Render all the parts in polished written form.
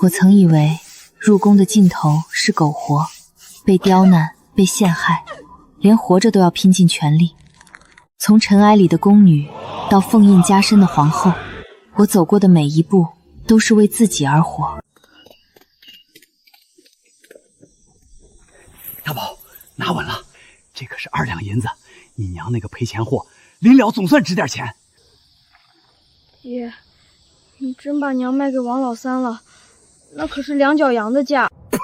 我曾以为入宫的尽头是苟活，被刁难，被陷害，连活着都要拼尽全力。从尘埃里的宫女到凤印加身的皇后，我走过的每一步都是为自己而活。大宝，拿稳了，这可是2两银子，你娘那个赔钱货，临了总算值点钱。爹，你真把娘卖给王老三了，那可是2脚羊的价。呸！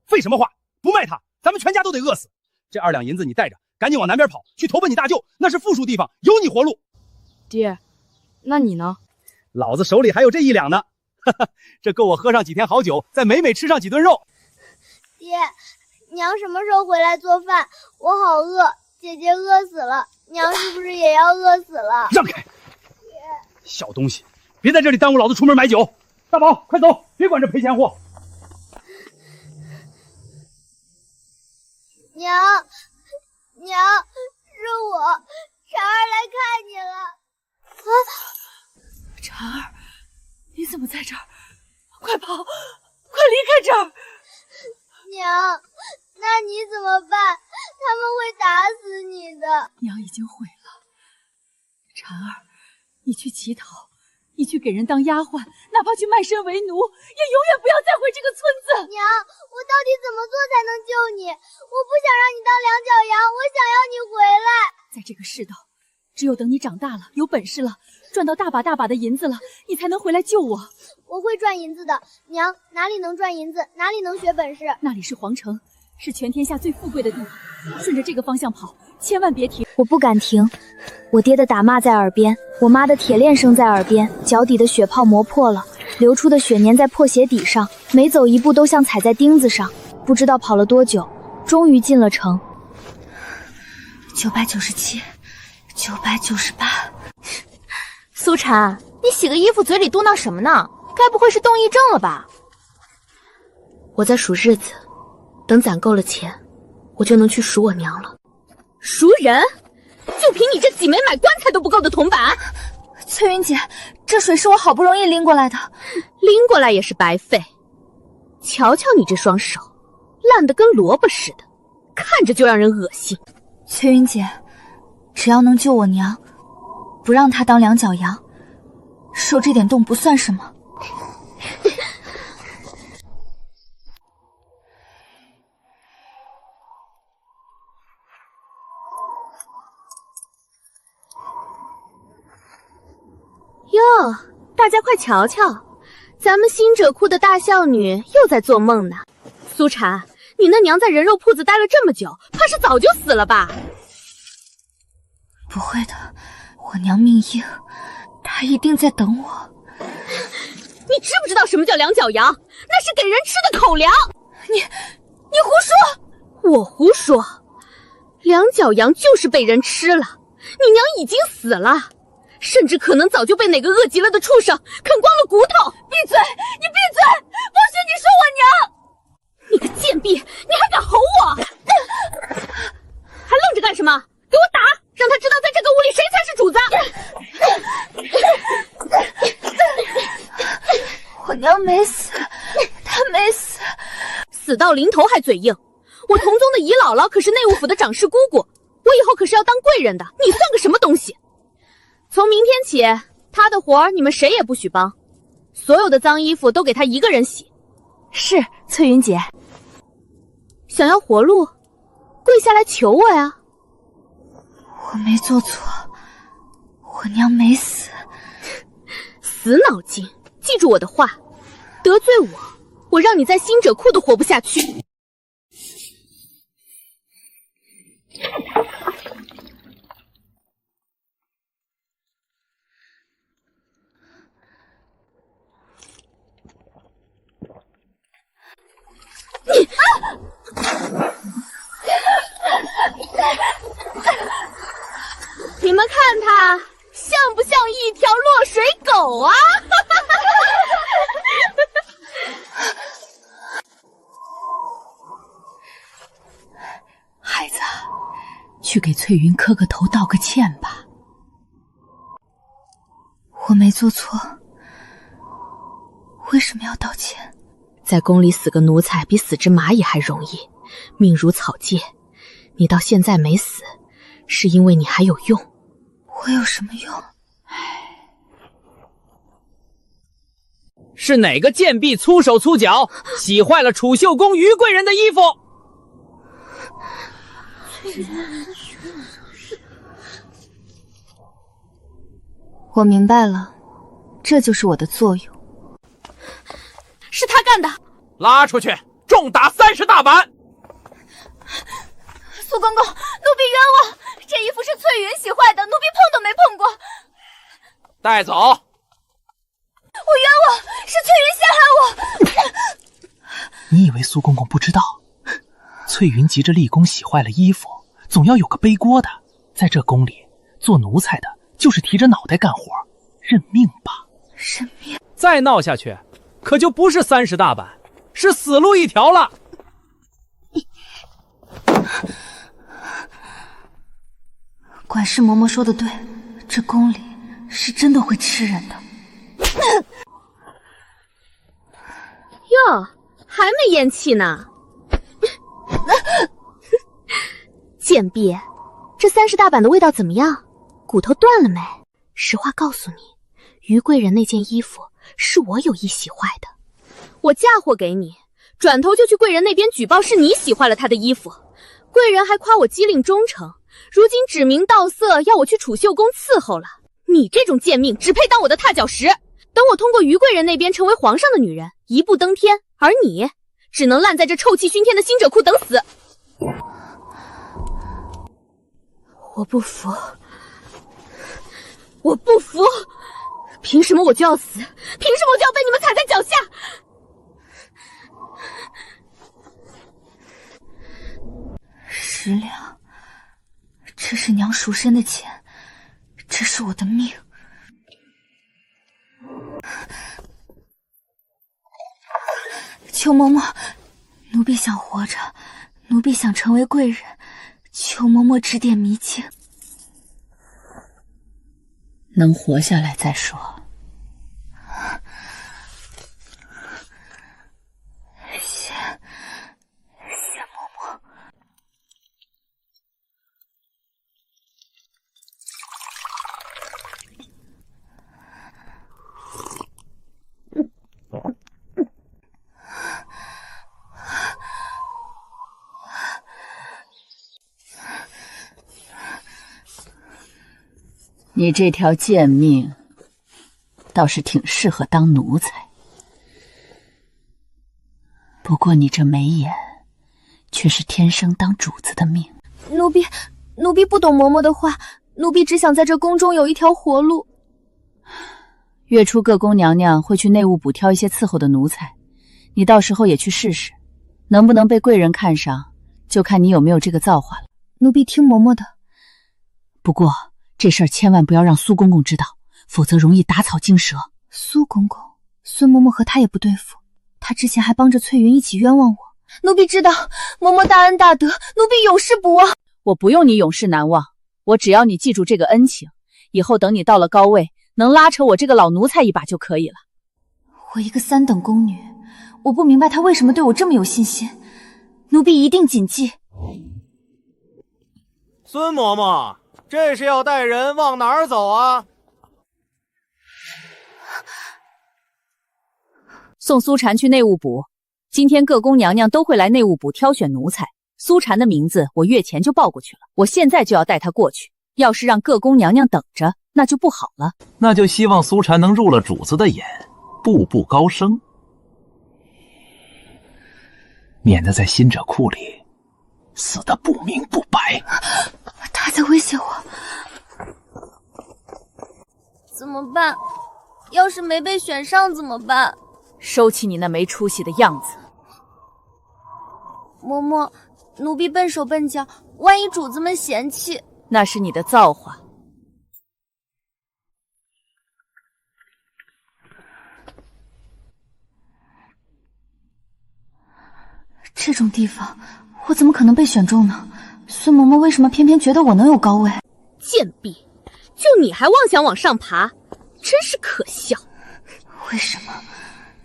废什么话，不卖他，咱们全家都得饿死。这2两银子你带着，赶紧往南边跑，去投奔你大舅，那是富庶地方，有你活路。爹，那你呢？老子手里还有这1两呢，哈哈，这够我喝上几天好酒，再美美吃上几顿肉。爹，娘什么时候回来做饭？我好饿，姐姐饿死了，娘是不是也要饿死了？让开！小东西，别在这里耽误老子出门买酒。大宝，快走，别管这赔钱货。娘，是我，婵儿来看你了。啊，婵儿，你怎么在这儿？快跑，快离开这儿！娘，那你怎么办？他们会打死你的。娘已经毁了。婵儿，你去乞讨，你去给人当丫鬟，哪怕去卖身为奴，也永远不要再回这个村子。娘，我到底怎么做才能救你？我不想让你当2脚羊，我想要你回来。在这个世道，只有等你长大了，有本事了，赚到大把大把的银子了，你才能回来救我。我会赚银子的，娘，哪里能赚银子，哪里能学本事。那里是皇城，是全天下最富贵的地方，顺着这个方向跑，千万别停。我不敢停，我爹的打骂在耳边，我妈的铁链声在耳边，脚底的血泡磨破了，流出的血粘在破鞋底上，每走一步都像踩在钉子上。不知道跑了多久，终于进了城。997、998。苏婵，你洗个衣服嘴里嘟囔什么呢？该不会是动癔症了吧？我在数日子，等攒够了钱，我就能去赎我娘了。赎人？就凭你这几枚买棺材都不够的铜板？翠云姐，这水是我好不容易拎过来的，拎过来也是白费。瞧瞧你这双手，烂得跟萝卜似的，看着就让人恶心。翠云姐，只要能救我娘，不让她当2脚羊，受这点冻不算什么。哟，大家快瞧瞧，咱们新者库的大孝女又在做梦呢。苏婵，你那娘在人肉铺子待了这么久，怕是早就死了吧？不会的，我娘命硬，她一定在等我。你知不知道什么叫2脚羊？那是给人吃的口粮。你胡说！我胡说，2脚羊就是被人吃了，你娘已经死了。甚至可能早就被哪个饿极了的畜生啃光了骨头。闭嘴！你闭嘴！不许你说我娘！你个贱婢，你还敢吼我？还愣着干什么？给我打！让他知道在这个屋里谁才是主子。我娘没死，她没死。死到临头还嘴硬。我同宗的姨姥姥可是内务府的长侍姑姑，我以后可是要当贵人的，你算个什么东西？从明天起，他的活儿你们谁也不许帮，所有的脏衣服都给他一个人洗。是，翠云姐。想要活路，跪下来求我呀！我没做错，我娘没死。死脑筋，记住我的话，得罪我，我让你在新者库都活不下去。你们看他像不像一条落水狗啊？孩子，去给翠云磕个头道个歉吧。我没做错，为什么要道歉？在宫里死个奴才比死只蚂蚁还容易，命如草芥。你到现在没死，是因为你还有用。我有什么用？是哪个贱婢粗手粗脚，洗坏了储秀宫于贵人的衣服？我明白了，这就是我的作用。是他干的！拉出去，重打30大板！苏公公，奴婢冤枉，这衣服是翠云洗坏的，奴婢碰都没碰过。带走。我冤枉，是翠云陷害我。你以为苏公公不知道？翠云急着立功洗坏了衣服，总要有个背锅的。在这宫里，做奴才的就是提着脑袋干活，认命吧。认命？再闹下去，可就不是30大板，是死路一条了。管事嬷嬷说的对，这宫里是真的会吃人的。哟，还没咽气呢。贱婢，这30大板的味道怎么样？骨头断了没？实话告诉你，于贵人那件衣服是我有意洗坏的，我嫁祸给你，转头就去贵人那边举报是你洗坏了他的衣服。贵人还夸我机灵忠诚，如今指名道色要我去储秀宫伺候了。你这种贱命只配当我的踏脚石，等我通过于贵人那边成为皇上的女人，一步登天，而你只能烂在这臭气熏天的新者库等死。我不服，我不服！凭什么我就要死？凭什么我就要被你们踩在脚下？10两，这是娘赎身的钱，这是我的命。邱嬷嬷，奴婢想活着，奴婢想成为贵人，求嬷嬷指点迷津。能活下来再说。谢嬷嬷。你这条贱命倒是挺适合当奴才，不过你这眉眼却是天生当主子的命。奴婢不懂嬷嬷的话，奴婢只想在这宫中有一条活路。月初各宫娘娘会去内务补挑一些伺候的奴才，你到时候也去试试，能不能被贵人看上，就看你有没有这个造化了。奴婢听嬷嬷的。不过这事儿千万不要让苏公公知道，否则容易打草惊蛇。苏公公，孙嬷嬷和他也不对付，他之前还帮着翠云一起冤枉我。奴婢知道，嬷嬷大恩大德，奴婢永世不忘。我不用你永世难忘，我只要你记住这个恩情，以后等你到了高位，能拉扯我这个老奴才一把就可以了。我一个3等宫女，我不明白他为什么对我这么有信心，奴婢一定谨记。孙嬷嬷，这是要带人往哪儿走啊？送苏婵去内务补，今天各宫娘娘都会来内务补挑选奴才，苏婵的名字我月前就报过去了，我现在就要带她过去。要是让各宫娘娘等着，那就不好了。那就希望苏婵能入了主子的眼，步步高升，免得在新者库里死得不明不白。他在威胁我。怎么办？要是没被选上怎么办？收起你那没出息的样子。嬷嬷，奴婢笨手笨脚，万一主子们嫌弃，那是你的造化。这种地方，我怎么可能被选中呢？孙嬷嬷为什么偏偏觉得我能有高位？贱婢，就你还妄想往上爬，真是可笑。为什么？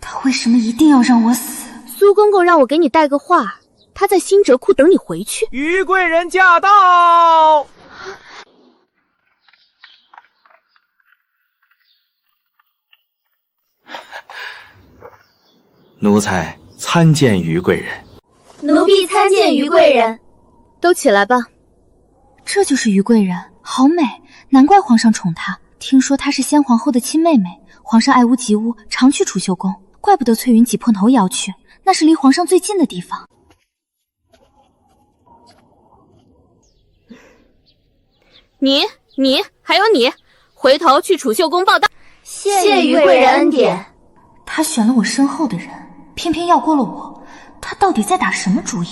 他为什么一定要让我死？苏公公让我给你带个话，他在新哲库等你回去。于贵人驾到！奴才参见于贵人。奴婢参见于贵人。都起来吧。这就是于贵人，好美，难怪皇上宠她。听说她是先皇后的亲妹妹，皇上爱屋及乌，常去储秀宫，怪不得翠云挤破头也要去，那是离皇上最近的地方。你还有你，回头去储秀宫报到。谢于贵人恩典。他选了我身后的人，偏偏要过了我，他到底在打什么主意？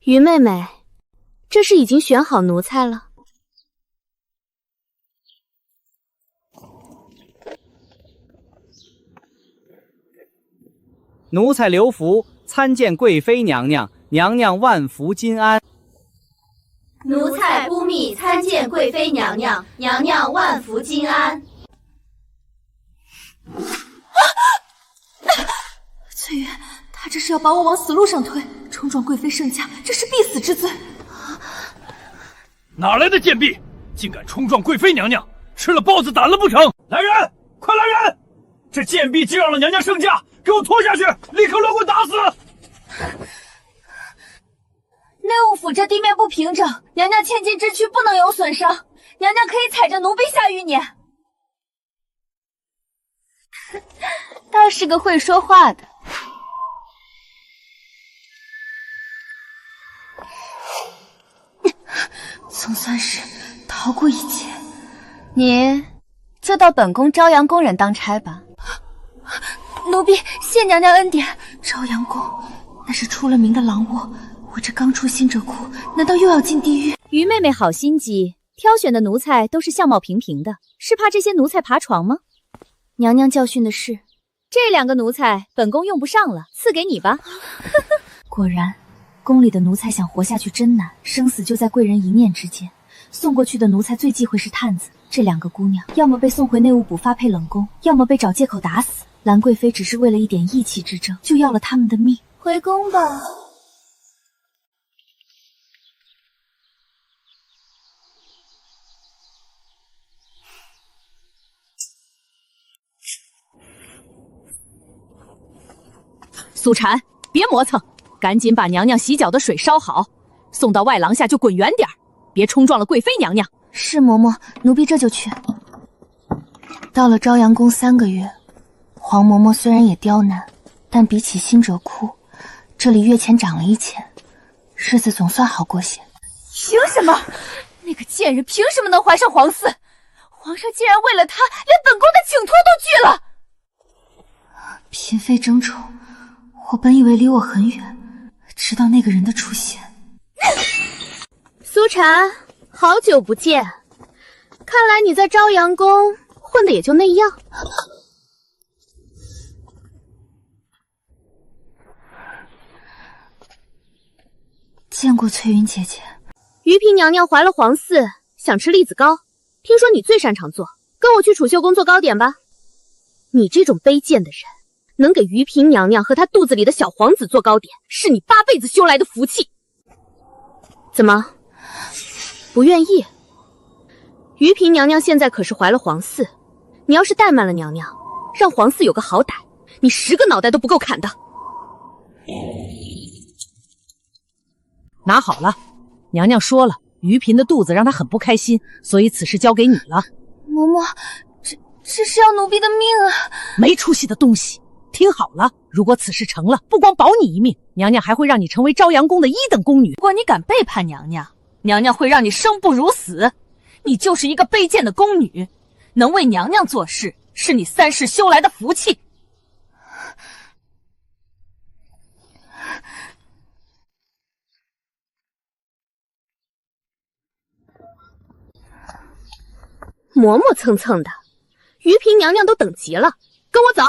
于妹妹，这是已经选好奴才了。奴才刘福参见贵妃娘娘，娘娘万福金安。奴才布密参见贵妃娘娘，娘娘万福金安。翠云，他这是要把我往死路上推，冲撞贵妃圣驾，这是必死之罪。哪来的贱婢，竟敢冲撞贵妃娘娘，吃了豹子胆了不成？来人，快来人！这贱婢激扰了娘娘圣驾，给我拖下去，立刻乱棍打死！内务府这地面不平整，娘娘千金之躯不能有损伤，娘娘可以踩着奴婢下淤泥。倒是个会说话的。总算是逃过一劫。你就到本宫朝阳宫人当差吧。奴婢谢娘娘恩典。朝阳宫那是出了名的狼窝，我这刚出新哲库，难道又要进地狱？于妹妹好心机，挑选的奴才都是相貌平平的，是怕这些奴才爬床吗？娘娘教训的是，这两个奴才本宫用不上了，赐给你吧。果然，宫里的奴才想活下去真难，生死就在贵人一念之间。送过去的奴才最忌讳是探子，这两个姑娘要么被送回内务府发配冷宫，要么被找借口打死。兰贵妃只是为了一点义气之争，就要了他们的命。回宫吧。苏婵，别磨蹭，赶紧把娘娘洗脚的水烧好，送到外廊下就滚远点儿，别冲撞了贵妃娘娘。是嬷嬷，奴婢这就去。到了朝阳宫3个月，黄嬷嬷虽然也刁难，但比起新哲库，这里月钱涨了1钱，日子总算好过些。凭什么？那个贱人凭什么能怀上皇嗣？皇上竟然为了她，连本宫的请托都拒了。嫔妃争宠，我本以为离我很远，直到那个人的出现。苏婵，好久不见，看来你在朝阳宫混的也就那样。见过翠云姐姐。于嫔娘娘怀了皇嗣，想吃栗子糕，听说你最擅长做，跟我去储秀宫做糕点吧。你这种卑贱的人，能给于嫔娘娘和她肚子里的小皇子做糕点，是你8辈子修来的福气。怎么，不愿意？于嫔娘娘现在可是怀了皇嗣，你要是怠慢了娘娘，让皇嗣有个好歹，你10个脑袋都不够砍的。拿好了，娘娘说了，于嫔的肚子让她很不开心，所以此事交给你了。嬷嬷，这是要奴婢的命啊！没出息的东西，听好了，如果此事成了，不光保你一命，娘娘还会让你成为朝阳宫的1等宫女。如果你敢背叛娘娘，娘娘会让你生不如死。你就是一个卑贱的宫女，能为娘娘做事，是你3世修来的福气。磨磨蹭蹭的，于嫔娘娘都等急了，跟我走。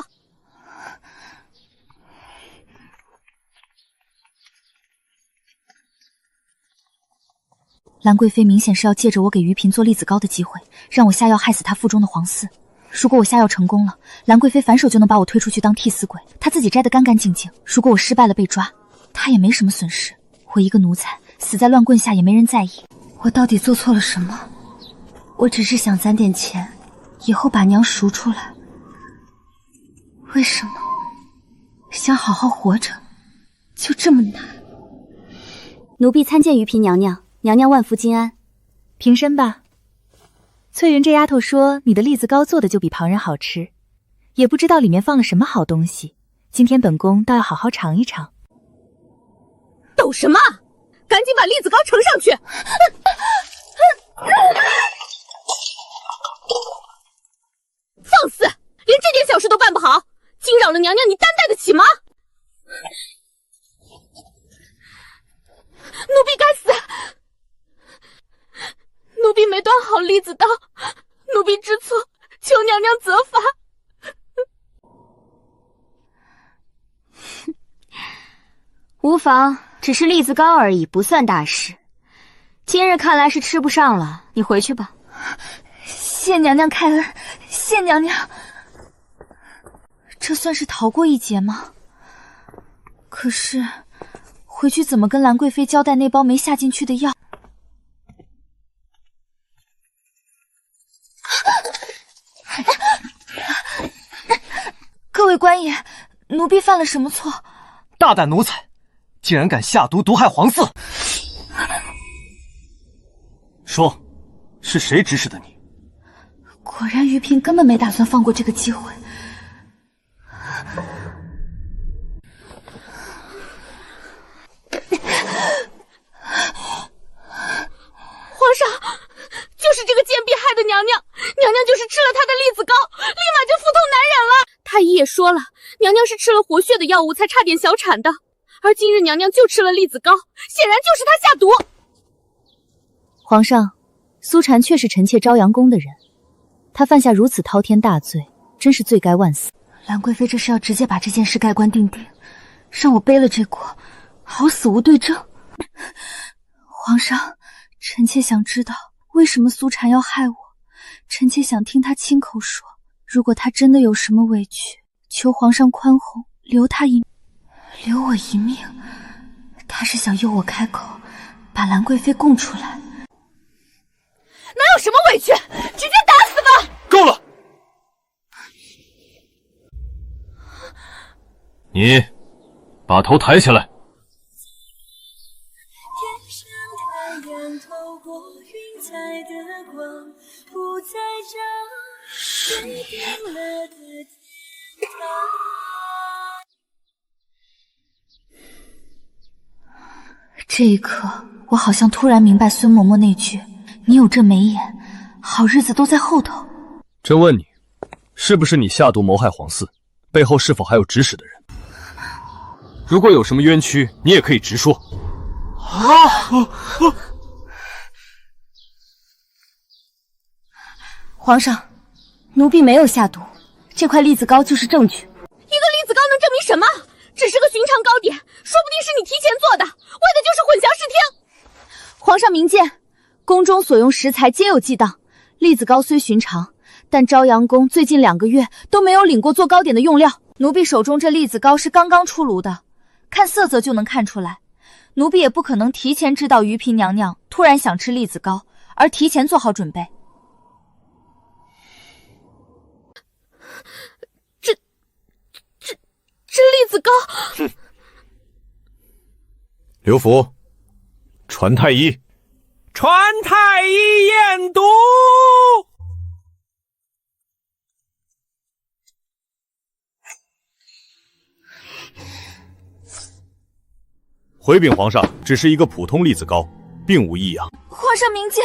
兰贵妃明显是要借着我给于嫔做栗子糕的机会，让我下药害死她腹中的皇嗣。如果我下药成功了，兰贵妃反手就能把我推出去当替死鬼，她自己摘得干干净净。如果我失败了被抓，她也没什么损失。我一个奴才，死在乱棍下也没人在意。我到底做错了什么？我只是想攒点钱，以后把娘赎出来。为什么想好好活着就这么难？奴婢参见于嫔娘娘，娘娘万福金安。平身吧。翠云这丫头说你的栗子糕做的就比旁人好吃，也不知道里面放了什么好东西，今天本宫倒要好好尝一尝。抖什么？赶紧把栗子糕盛上去！放肆！连这点小事都办不好，惊扰了娘娘，你担待得起吗？奴婢该死！奴婢没端好栗子刀，奴婢知错，求娘娘责罚。无妨，只是栗子糕而已，不算大事。今日看来是吃不上了，你回去吧。谢娘娘开恩，谢娘娘。这算是逃过一劫吗？可是回去怎么跟兰贵妃交代那包没下进去的药？各位官爷，奴婢犯了什么错？大胆奴才，竟然敢下毒毒害皇嗣！说，是谁指使的你？果然于嫔根本没打算放过这个机会。皇上，就是这个贱婢害的娘娘，娘娘就是吃了她的栗子糕，立马就腹痛难忍了。太医也说了，娘娘是吃了活血的药物才差点小产的，而今日娘娘就吃了栗子糕，显然就是她下毒。皇上，苏婵确是臣妾朝阳宫的人，她犯下如此滔天大罪，真是罪该万死。兰贵妃这是要直接把这件事盖棺定定，让我背了这锅，好死无对证。皇上，臣妾想知道为什么苏婵要害我，臣妾想听她亲口说。如果她真的有什么委屈，求皇上宽宏，留我一命。她是想诱我开口，把兰贵妃供出来。哪有什么委屈，直接打死吧！够了！你把头抬起来。这一刻，我好像突然明白孙嬷嬷那句“你有这眉眼，好日子都在后头”。朕问你，是不是你下毒谋害皇嗣？背后是否还有指使的人？如果有什么冤屈，你也可以直说。皇上，奴婢没有下毒，这块栗子糕就是证据。一个栗子糕能证明什么？只是个寻常糕点，说不定是你提前做的，为的就是混淆视听。皇上明鉴，宫中所用食材皆有忌当，栗子糕虽寻常，但朝阳宫最近2个月都没有领过做糕点的用料。奴婢手中这栗子糕是刚刚出炉的，看色泽就能看出来。奴婢也不可能提前知道于嫔娘娘突然想吃栗子糕，而提前做好准备。这栗子糕，刘福，传太医，传太医验毒。回禀皇上，只是一个普通栗子糕，并无异样。皇上明鉴，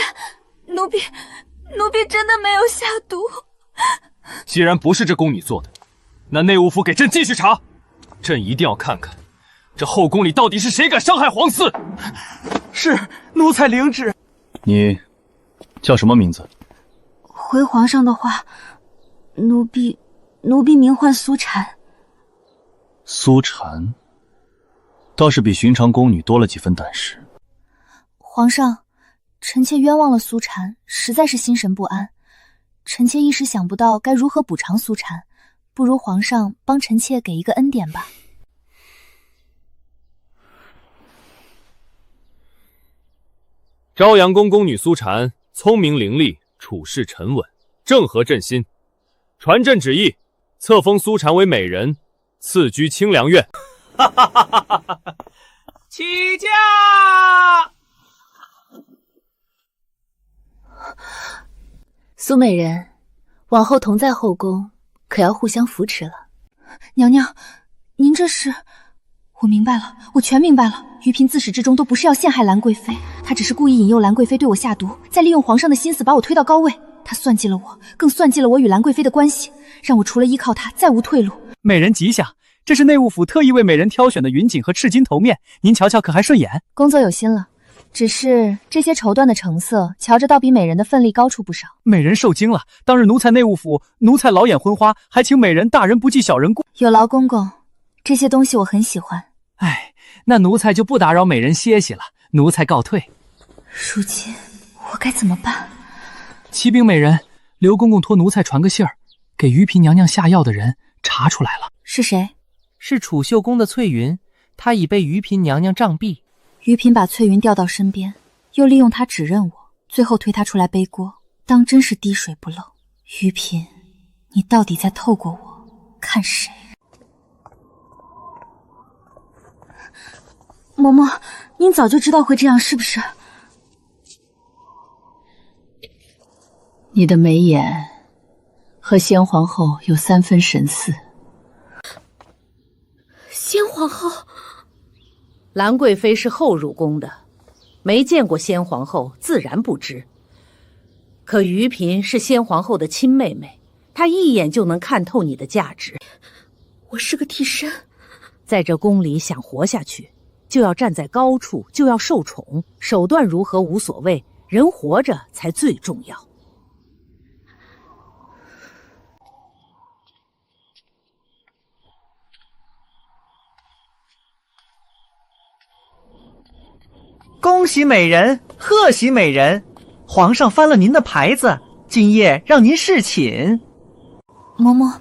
奴婢真的没有下毒。既然不是这宫女做的，那内务府给朕继续查。朕一定要看看，这后宫里到底是谁敢伤害皇嗣。是奴才领旨。你叫什么名字？回皇上的话，奴婢名唤苏婵。苏婵，倒是比寻常宫女多了几分胆识。皇上，臣妾冤枉了苏禅，实在是心神不安。臣妾一时想不到该如何补偿苏禅，不如皇上帮臣妾给一个恩典吧。朝阳宫宫女苏禅聪明伶俐，处事沉稳，正合朕心。传朕旨意，册封苏禅为美人，赐居清凉院。起驾！苏美人，往后同在后宫，可要互相扶持了。娘娘，您这是……我明白了，我全明白了。于嫔自始至终都不是要陷害兰贵妃，她只是故意引诱兰贵妃对我下毒，再利用皇上的心思把我推到高位。她算计了我，更算计了我与兰贵妃的关系，让我除了依靠她再无退路。美人吉祥，这是内务府特意为美人挑选的云锦和赤金头面，您瞧瞧可还顺眼？工作有心了，只是这些绸缎的成色，瞧着倒比美人的分力高出不少。美人受惊了，当日奴才内务府奴才老眼昏花，还请美人大人不计小人过。有劳公公，这些东西我很喜欢。哎，那奴才就不打扰美人歇息了，奴才告退。如今我该怎么办？启禀美人，刘公公托奴才传个信儿，给于嫔娘娘下药的人查出来了。是谁？是储秀宫的翠云，她已被于嫔娘娘杖毙。于嫔把翠云调到身边，又利用她指认我，最后推她出来背锅，当真是滴水不漏。于嫔，你到底在透过我看谁？嬷嬷，您早就知道会这样是不是？你的眉眼和先皇后有3分神似。先皇后，兰贵妃是后入宫的，没见过先皇后，自然不知。可于嫔是先皇后的亲妹妹，她一眼就能看透你的价值。我是个替身，在这宫里想活下去，就要站在高处，就要受宠，手段如何无所谓，人活着才最重要。恭喜美人，贺喜美人！皇上翻了您的牌子，今夜让您侍寝。嬷嬷，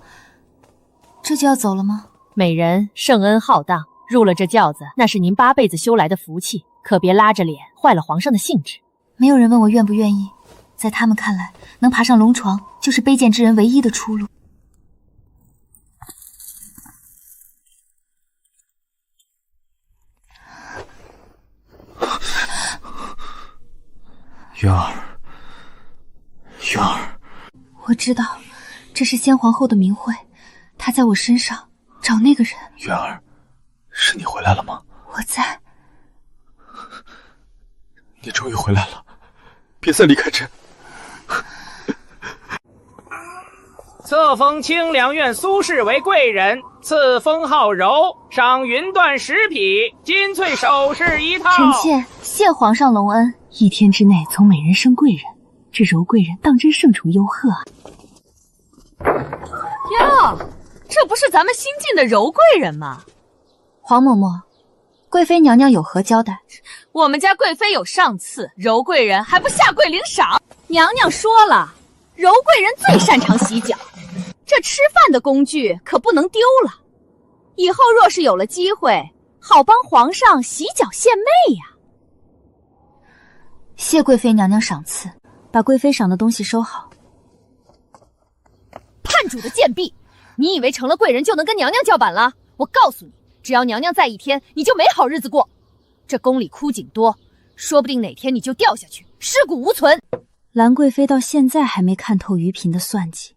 这就要走了吗？美人圣恩浩荡，入了这轿子，那是您8辈子修来的福气，可别拉着脸坏了皇上的兴致。没有人问我愿不愿意，在他们看来，能爬上龙床就是卑贱之人唯一的出路。云儿，云儿，我知道，这是先皇后的名讳，她在我身上找那个人。云儿，是你回来了吗？我在。你终于回来了，别再离开朕。册封清凉院苏氏为贵人，赐封号柔，赏云缎10匹，金翠首饰1套。臣妾谢皇上隆恩。1天之内从美人升贵人，这柔贵人当真圣宠优贺啊！哟，这不是咱们新晋的柔贵人吗？黄嬷嬷，贵妃娘娘有何交代？我们家贵妃有上赐，柔贵人还不下跪领赏？娘娘说了，柔贵人最擅长洗脚，这吃饭的工具可不能丢了。以后若是有了机会，好帮皇上洗脚献媚呀。谢贵妃娘娘赏赐，把贵妃赏的东西收好。叛主的贱婢，你以为成了贵人就能跟娘娘叫板了？我告诉你，只要娘娘在1天，你就没好日子过。这宫里枯井多，说不定哪天你就掉下去，尸骨无存。兰贵妃到现在还没看透于嫔的算计，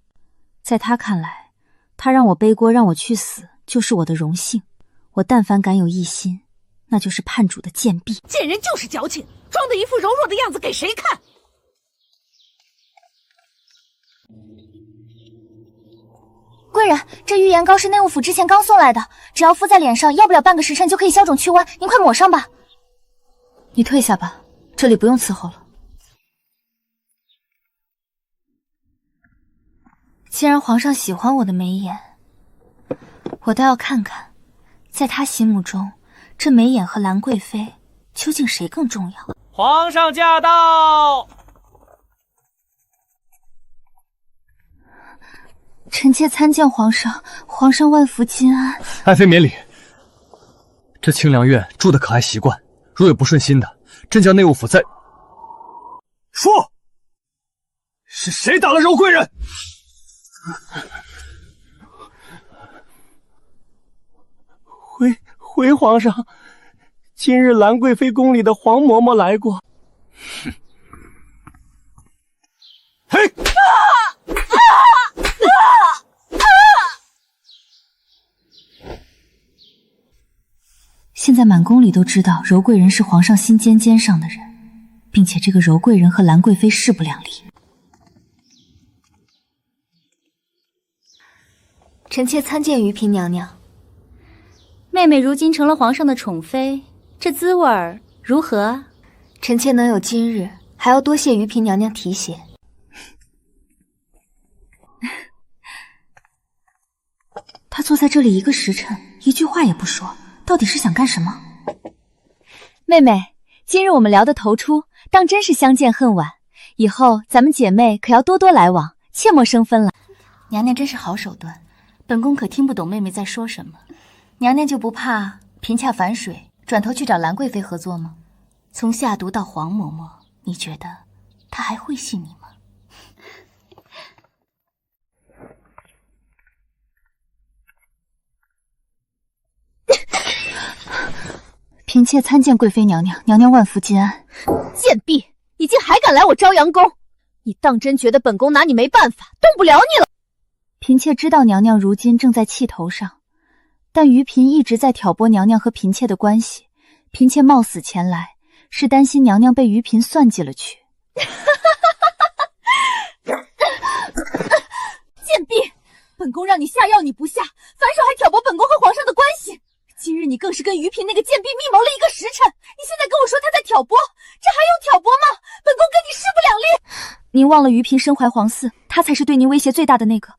在她看来，她让我背锅让我去死，就是我的荣幸。我但凡敢有异心，那就是叛主的贱婢。贱人就是矫情，装的一副柔弱的样子给谁看？贵人，这玉颜膏是内务府之前刚送来的，只要敷在脸上，要不了半个时辰就可以消肿去温，您快抹上吧。你退下吧，这里不用伺候了。既然皇上喜欢我的眉眼，我倒要看看，在他心目中，这眉眼和兰贵妃究竟谁更重要。皇上驾到！臣妾参见皇上，皇上万福金安。爱妃免礼。这清凉院住的可还习惯？若有不顺心的，朕将内务府再……说，是谁打了柔贵人？回皇上，今日兰贵妃宫里的黄嬷嬷来过。嘿！现在满宫里都知道柔贵人是皇上心尖上的人，并且这个柔贵人和兰贵妃势不两立。臣妾参见于嫔娘娘。妹妹如今成了皇上的宠妃，这滋味儿如何啊？臣妾能有今日，还要多谢于嫔娘娘提携。他坐在这里1个时辰，一句话也不说，到底是想干什么？妹妹，今日我们聊得头出，当真是相见恨晚。以后咱们姐妹可要多多来往，切莫生分了。娘娘真是好手段，本宫可听不懂妹妹在说什么。娘娘就不怕嫔妾反水，转头去找兰贵妃合作吗？从下毒到黄嬷嬷，你觉得她还会信你吗？嫔妾参见贵妃娘娘，娘娘万福金安。贱婢，你竟还敢来我朝阳宫！你当真觉得本宫拿你没办法，动不了你了？嫔妾知道娘娘如今正在气头上，但于嫔一直在挑拨娘娘和嫔妾的关系，嫔妾冒死前来，是担心娘娘被于嫔算计了去。贱婢，本宫让你下药你不下，反手还挑拨本宫和皇上的关系。今日你更是跟于嫔那个贱婢密谋了1个时辰，你现在跟我说她在挑拨，这还用挑拨吗？本宫跟你势不两立。您忘了于嫔身怀皇嗣，她才是对您威胁最大的那个。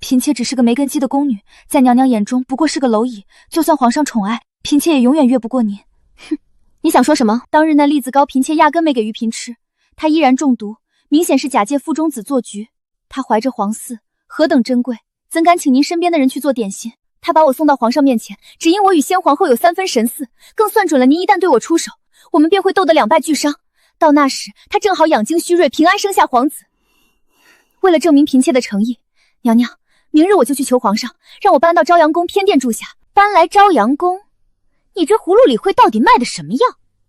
嫔妾只是个没根基的宫女，在娘娘眼中不过是个蝼蚁，就算皇上宠爱，嫔妾也永远越不过您。哼，你想说什么？当日那栗子糕，嫔妾压根没给于嫔吃，她依然中毒，明显是假借腹中子做局。她怀着皇嗣，何等珍贵，怎敢请您身边的人去做点心？他把我送到皇上面前，只因我与先皇后有3分神似，更算准了您一旦对我出手，我们便会斗得2败俱伤。到那时，他正好养精蓄锐，平安生下皇子。为了证明嫔妾的诚意，娘娘，明日我就去求皇上，让我搬到朝阳宫偏殿住下。搬来朝阳宫？你这葫芦里会到底卖的什么药？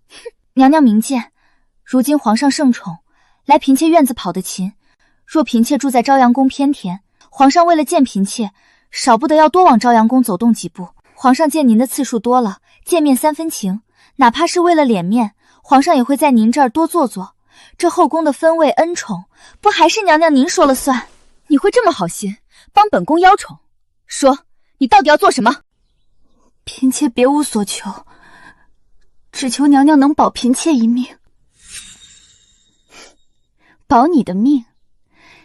哼，娘娘明鉴，如今皇上盛宠，来嫔妾院子跑得勤。若嫔妾住在朝阳宫偏田，皇上为了见嫔妾，少不得要多往朝阳宫走动几步。皇上见您的次数多了，见面3分情，哪怕是为了脸面，皇上也会在您这儿多坐坐。这后宫的分位恩宠，不还是娘娘您说了算？你会这么好心帮本宫邀宠？说，你到底要做什么？嫔妾别无所求，只求娘娘能保嫔妾一命。保你的命？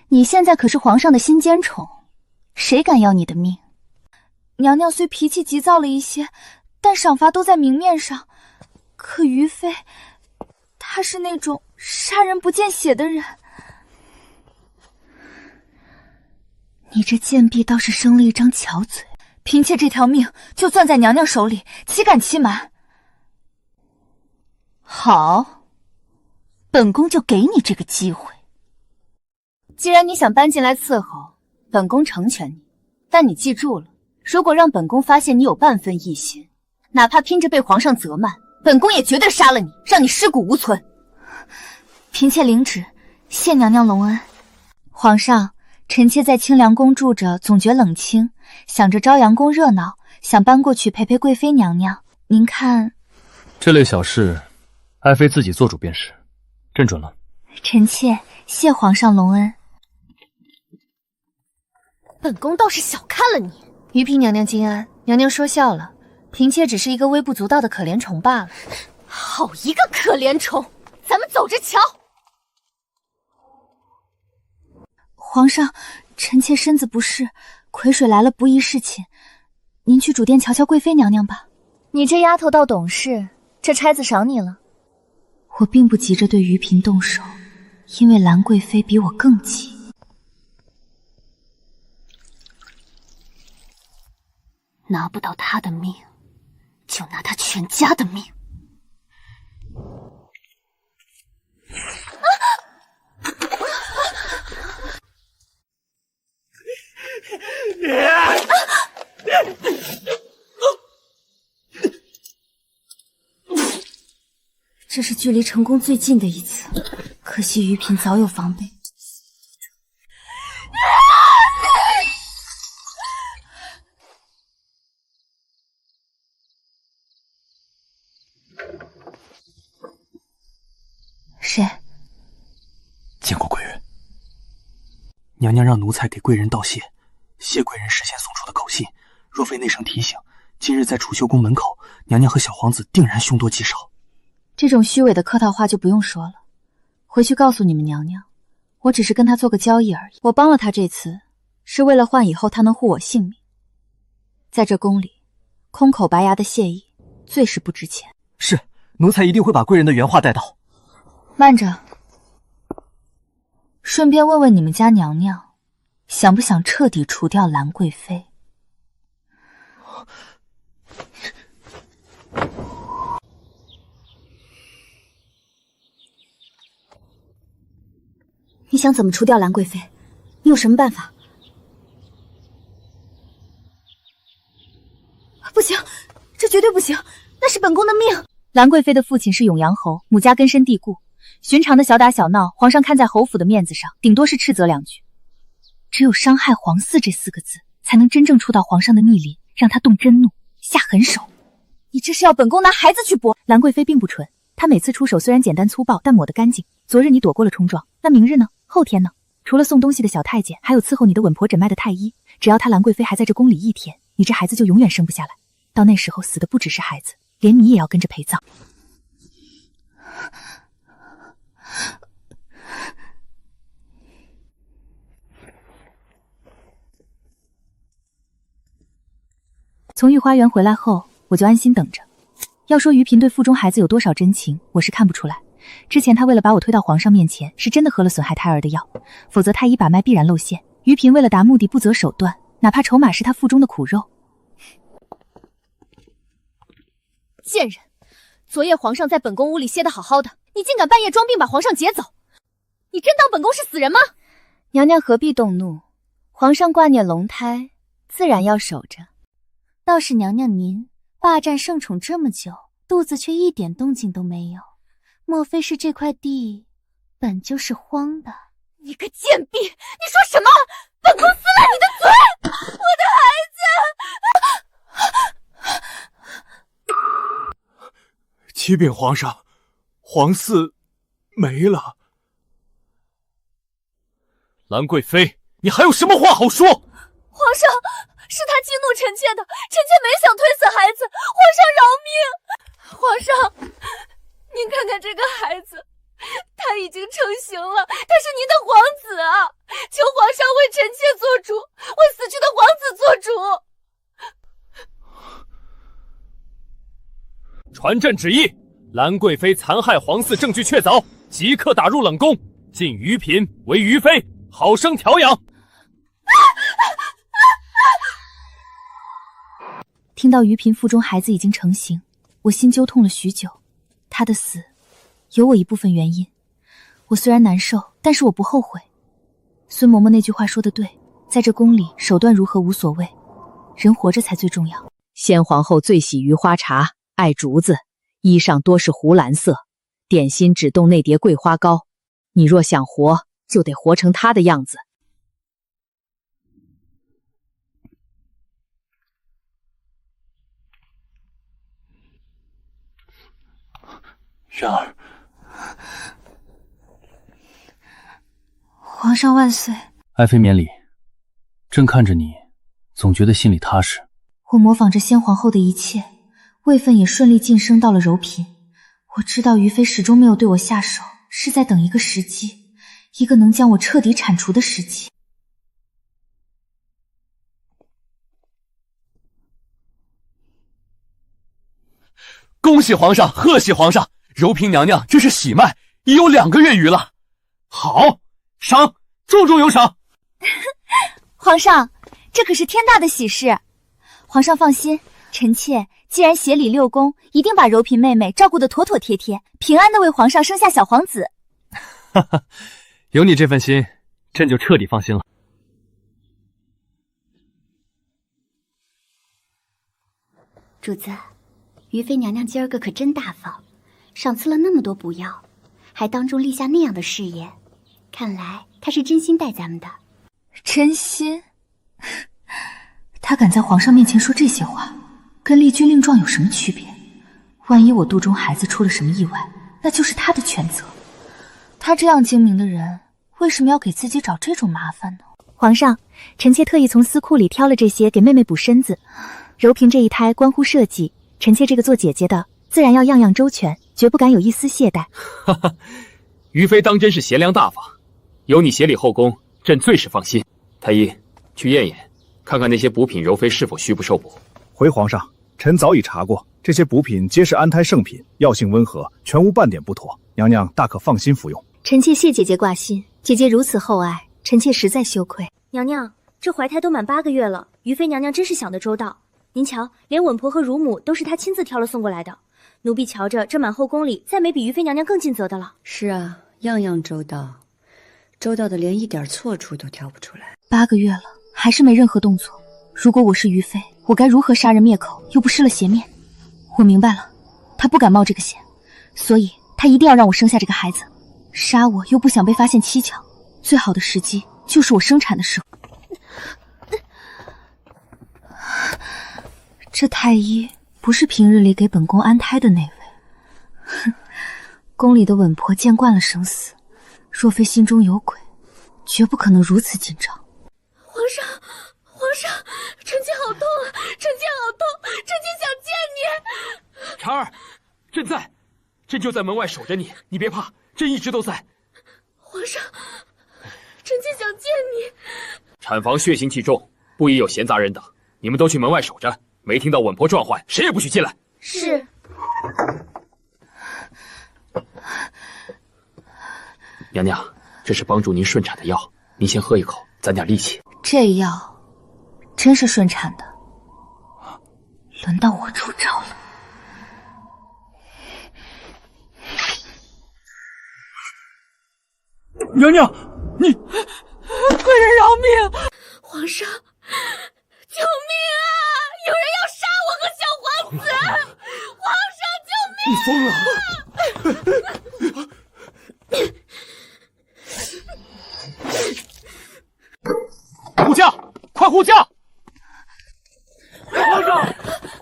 你现在可是皇上的心尖宠，谁敢要你的命？娘娘虽脾气急躁了一些，但赏罚都在明面上。可于妃，她是那种杀人不见血的人。你这贱婢倒是生了一张巧嘴，嫔妾这条命就攥在娘娘手里，岂敢欺瞒？好，本宫就给你这个机会。既然你想搬进来伺候，本宫成全你，但你记住了，如果让本宫发现你有半分异心，哪怕拼着被皇上责骂，本宫也绝对杀了你，让你尸骨无存。嫔妾领旨，谢娘娘隆恩。皇上，臣妾在清凉宫住着，总觉冷清，想着朝阳宫热闹，想搬过去陪陪贵妃娘娘。您看，这类小事，爱妃自己做主便是，朕准了。臣妾谢皇上隆恩。本宫倒是小看了你。于嫔娘娘金安，娘娘说笑了，嫔妾只是一个微不足道的可怜虫罢了。好一个可怜虫，咱们走着瞧。皇上，臣妾身子不适，癸水来了不宜侍寝，您去主殿瞧瞧贵妃娘娘吧。你这丫头倒懂事，这差子赏你了。我并不急着对于嫔动手，因为兰贵妃比我更急。拿不到她的命，就拿她全家的命。这是距离成功最近的一次，可惜于嫔早有防备。谁？见过贵人。娘娘让奴才给贵人道谢，谢贵人事先送出的口信，若非内省提醒，今日在储秀宫门口，娘娘和小皇子定然凶多吉少。这种虚伪的客套话就不用说了，回去告诉你们娘娘，我只是跟她做个交易而已。我帮了她这次，是为了换以后她能护我性命。在这宫里，空口白牙的谢意最是不值钱。是，奴才一定会把贵人的原话带到。慢着，顺便问问你们家娘娘，想不想彻底除掉兰贵妃？你想怎么除掉兰贵妃？你有什么办法？不行，这绝对不行，那是本宫的命。兰贵妃的父亲是永阳侯，母家根深蒂固，寻常的小打小闹，皇上看在侯府的面子上，顶多是斥责两句。只有伤害皇嗣这4个字，才能真正触到皇上的逆鳞，让他动真怒，下狠手。你这是要本宫拿孩子去搏？兰贵妃并不蠢，她每次出手虽然简单粗暴，但抹得干净。昨日你躲过了冲撞，那明日呢？后天呢？除了送东西的小太监，还有伺候你的稳婆诊脉的太医。只要她兰贵妃还在这宫里1天，你这孩子就永远生不下来。到那时候死的不只是孩子，连你也要跟着陪葬。从御花园回来后，我就安心等着。要说于嫔对腹中孩子有多少真情，我是看不出来。之前她为了把我推到皇上面前，是真的喝了损害胎儿的药，否则太医把脉必然露馅。于嫔为了达目的不择手段，哪怕筹码是她腹中的苦肉。贱人！昨夜皇上在本宫屋里歇得好好的，你竟敢半夜装病把皇上劫走！你真当本宫是死人吗？娘娘何必动怒？皇上挂念龙胎，自然要守着。倒是娘娘您霸占圣宠这么久，肚子却一点动静都没有，莫非是这块地本就是荒的？你个贱婢，你说什么？本宫撕烂你的嘴！我的孩子！启禀皇上，皇嗣没了。兰贵妃，你还有什么话好说？皇上，是他激怒臣妾的，臣妾没想推死孩子，皇上饶命！皇上，您看看这个孩子，他已经成型了，他是您的皇子啊！求皇上为臣妾做主，为死去的皇子做主。传朕旨意，兰贵妃残害皇嗣证据确凿，即刻打入冷宫，晋于嫔为于妃，好生调养。听到于嫔腹中孩子已经成型，我心揪痛了许久。她的死有我一部分原因，我虽然难受，但是我不后悔。孙嬷嬷那句话说得对，在这宫里手段如何无所谓，人活着才最重要。先皇后最喜鱼花茶，爱竹子，衣上多是湖蓝色，点心只动那叠桂花糕。你若想活，就得活成她的样子。渊儿，皇上万岁！爱妃免礼。朕看着你，总觉得心里踏实。我模仿着先皇后的一切，位分也顺利晋升到了柔嫔。我知道于妃始终没有对我下手，是在等一个时机，一个能将我彻底铲除的时机。恭喜皇上，贺喜皇上！柔嫔娘娘这是喜脉，已有2个月余了。好，赏，重重有赏。皇上，这可是天大的喜事。皇上放心，臣妾既然协理6宫，一定把柔嫔妹妹照顾得妥妥帖帖，平安的为皇上生下小皇子。哈哈，有你这份心，朕就彻底放心了。主子，于妃娘娘今儿个可真大方，赏赐了那么多补药，还当众立下那样的誓言，看来她是真心待咱们的。真心？他敢在皇上面前说这些话，跟立军令状有什么区别？万一我肚中孩子出了什么意外，那就是他的全责。他这样精明的人，为什么要给自己找这种麻烦呢？皇上，臣妾特意从司库里挑了这些给妹妹补身子。柔嫔这一胎关乎社稷，臣妾这个做姐姐的，自然要样样周全，绝不敢有一丝懈怠。哈哈，于妃当真是贤良大方，有你协理后宫，朕最是放心。太医，去验验，看看那些补品柔妃是否需不受补。回皇上，臣早已查过，这些补品皆是安胎圣品，药性温和，全无半点不妥，娘娘大可放心服用。臣妾谢姐姐挂心，姐姐如此厚爱，臣妾实在羞愧。娘娘，这怀胎都满8个月了，于妃娘娘真是想得周到。您瞧，连稳婆和乳母都是她亲自挑了送过来的。奴婢瞧着，这满后宫里再没比于妃娘娘更尽责的了。是啊，样样周到，周到的连一点错处都挑不出来。8个月了，还是没任何动作。如果我是于妃，我该如何杀人灭口，又不失了鞋面？我明白了，他不敢冒这个险，所以他一定要让我生下这个孩子。杀我又不想被发现蹊跷，最好的时机就是我生产的时候。这太医不是平日里给本宫安胎的那位。哼，宫里的稳婆见惯了生死，若非心中有鬼，绝不可能如此紧张。皇上，臣妾好痛啊！臣妾好痛，臣妾想见你。婵儿，朕在，朕就在门外守着你，你别怕，朕一直都在。皇上，臣妾想见你。产房血腥气重，不宜有闲杂人等，你们都去门外守着。没听到稳婆撞唤，谁也不许进来。是。娘娘，这是帮助您顺产的药，您先喝一口，攒点力气。这药真是顺产的，轮到我出招了。娘娘，你贵人饶命！皇上，救命啊！有人要杀我和小皇子！皇上，救命！你疯了！护驾，快护驾！皇上，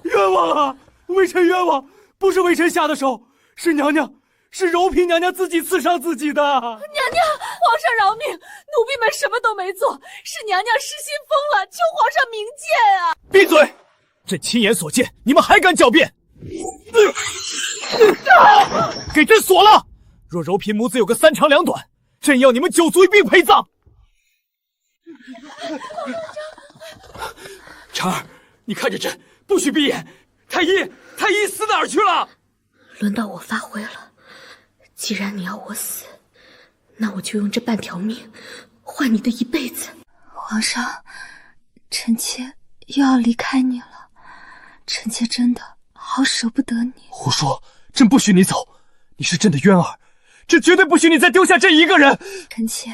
冤枉啊！微臣冤枉，不是微臣下的手，是娘娘，是柔嫔娘娘自己刺伤自己的。娘娘，皇上饶命！奴婢们什么都没做，是娘娘失心疯了，求皇上明鉴啊！闭嘴！朕亲眼所见，你们还敢狡辩？给朕锁了！若柔嫔母子有个3长2短，朕要你们9族一并陪葬。婵儿，你看着朕，不许闭眼。太医死哪儿去了？轮到我发挥了。既然你要我死，那我就用这半条命换你的一辈子。皇上，臣妾又要离开你了。臣妾真的好舍不得你。胡说，朕不许你走，你是朕的渊儿，朕绝对不许你再丢下朕一个人。臣妾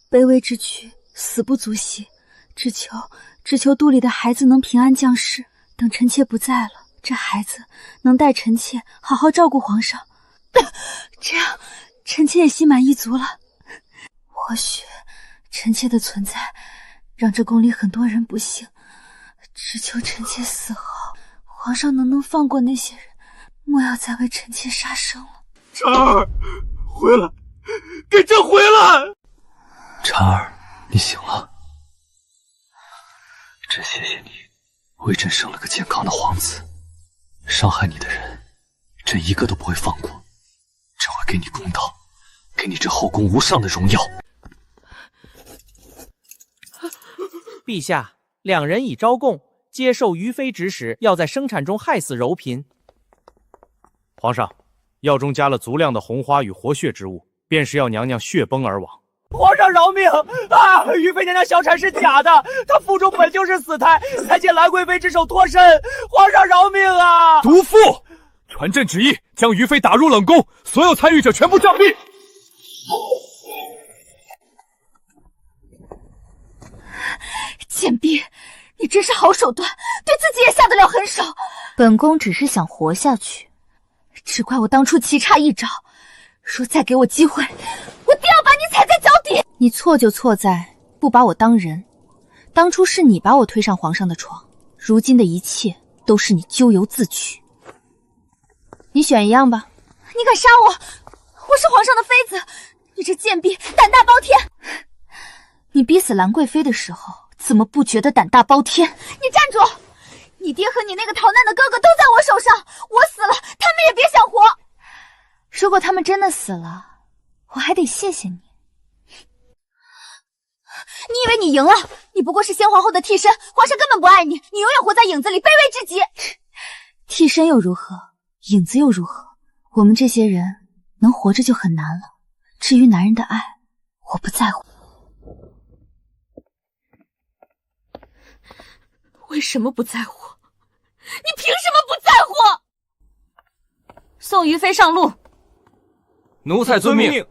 卑微之躯，死不足惜，只求肚里的孩子能平安降世。等臣妾不在了，这孩子能带臣妾好好照顾皇上，这样臣妾也心满意足了。或许臣妾的存在让这宫里很多人不幸，只求臣妾死后皇上能放过那些人，莫要再为臣妾杀生了。婵儿，回来，给朕回来！婵儿，你醒了。朕谢谢你，为朕生了个健康的皇子。伤害你的人，朕一个都不会放过。朕会给你公道，给你这后宫无上的荣耀。陛下，2人已招供，接受于妃指使，要在生产中害死柔嫔。皇上，药中加了足量的红花与活血之物，便是要娘娘血崩而亡。皇上饶命啊！于妃娘娘小产是假的，她腹中本就是死胎，才借兰贵妃之手脱身。皇上饶命啊！毒妇！传朕旨意，将于妃打入冷宫，所有参与者全部杖毙。贱婢，你真是好手段，对自己也下得了狠手。本宫只是想活下去，只怪我当初棋差一招。若再给我机会，我定要把你踩在脚底。你错就错在不把我当人，当初是你把我推上皇上的床，如今的一切都是你咎由自取。你选一样吧。你敢杀我？我是皇上的妃子，你这贱婢胆大包天。你逼死兰贵妃的时候，怎么不觉得胆大包天？你站住！你爹和你那个逃难的哥哥都在我手上，我死了，他们也别想活。如果他们真的死了，我还得谢谢你。你以为你赢了？你不过是先皇后的替身，皇上根本不爱你，你永远活在影子里，卑微至极。替身又如何？影子又如何？我们这些人能活着就很难了。至于男人的爱，我不在乎。为什么不在乎？你凭什么不在乎？送于妃上路。奴才遵命。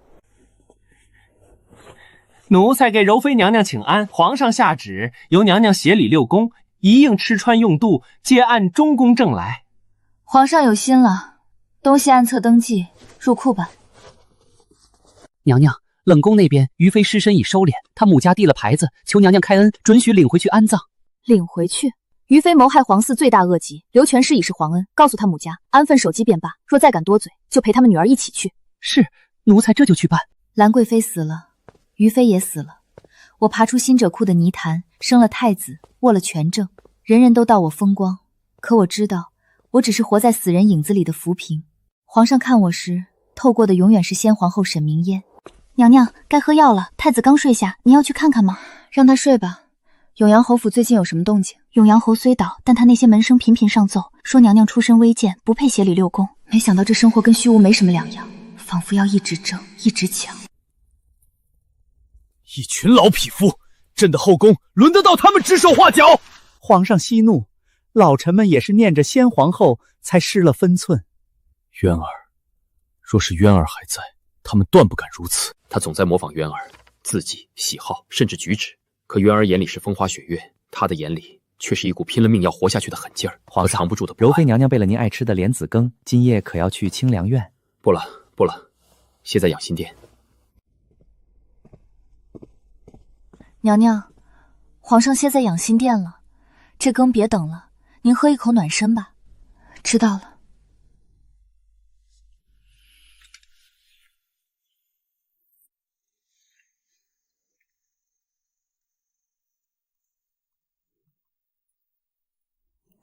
奴才给柔妃娘娘请安，皇上下旨，由娘娘协理六宫，一应吃穿用度，皆按中宫正来。皇上有心了，东西按册登记，入库吧。娘娘，冷宫那边于妃尸身已收敛，她母家递了牌子，求娘娘开恩，准许领回去安葬。领回去？于妃谋害皇嗣，罪大恶极，刘全师已是皇恩，告诉他母家安分守纪便罢。若再敢多嘴，就陪他们女儿一起去。是，奴才这就去办。兰贵妃死了，于妃也死了，我爬出新者库的泥潭，生了太子，握了权政，人人都道我风光。可我知道，我只是活在死人影子里的浮萍。皇上看我时，透过的永远是先皇后沈明烟。娘娘，该喝药了，太子刚睡下，您要去看看吗？让他睡吧。永阳侯府最近有什么动静？永阳侯虽倒，但他那些门生频频上奏，说娘娘出身微贱，不配协理六宫。没想到这生活跟虚无没什么两样，仿佛要一直争，一直抢。一群老匹夫，朕的后宫轮得到他们指手画脚？皇上息怒，老臣们也是念着先皇后才失了分寸。渊儿，若是渊儿还在，他们断不敢如此。他总在模仿渊儿，字迹、喜好，甚至举止。可渊儿眼里是风花雪月，他的眼里却是一股拼了命要活下去的狠劲儿，和藏不住的不安。柔妃娘娘备了您爱吃的莲子羹，今夜可要去清凉院？不了，不了，歇在养心殿。娘娘，皇上歇在养心殿了，这羹别等了，您喝一口暖身吧。知道了。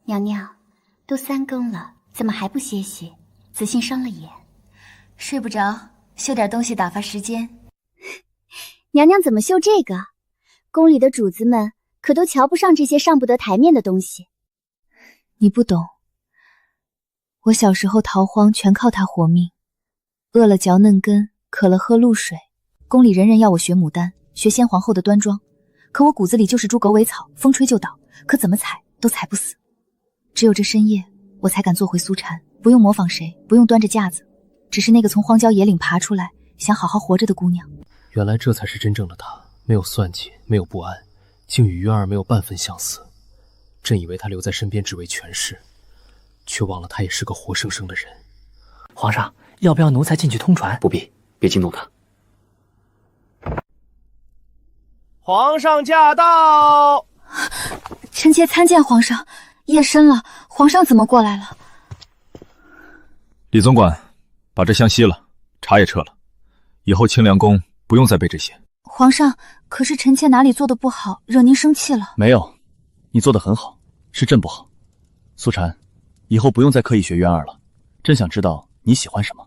娘娘，都3更了，怎么还不歇息？子信伤了眼，睡不着，绣点东西打发时间。娘娘怎么绣这个？宫里的主子们可都瞧不上这些上不得台面的东西。你不懂，我小时候逃荒全靠它活命，饿了嚼嫩根，渴了喝露水。宫里人人要我学牡丹，学先皇后的端庄，可我骨子里就是株狗尾草，风吹就倒，可怎么踩都踩不死。只有这深夜，我才敢做回苏禅，不用模仿谁，不用端着架子，只是那个从荒郊野岭爬出来，想好好活着的姑娘。原来这才是真正的她，没有算计，没有不安，竟与渊儿没有半分相似。朕以为她留在身边只为权势，却忘了她也是个活生生的人。皇上，要不要奴才进去通传？不必，别惊动她。皇上驾到！臣妾参见皇上。夜深了，皇上怎么过来了？李总管，把这香熄了，茶也撤了，以后清凉宫不用再备这些。皇上，可是臣妾哪里做的不好，惹您生气了？没有，你做的很好，是朕不好。苏禅，以后不用再刻意学渊儿了，朕想知道你喜欢什么。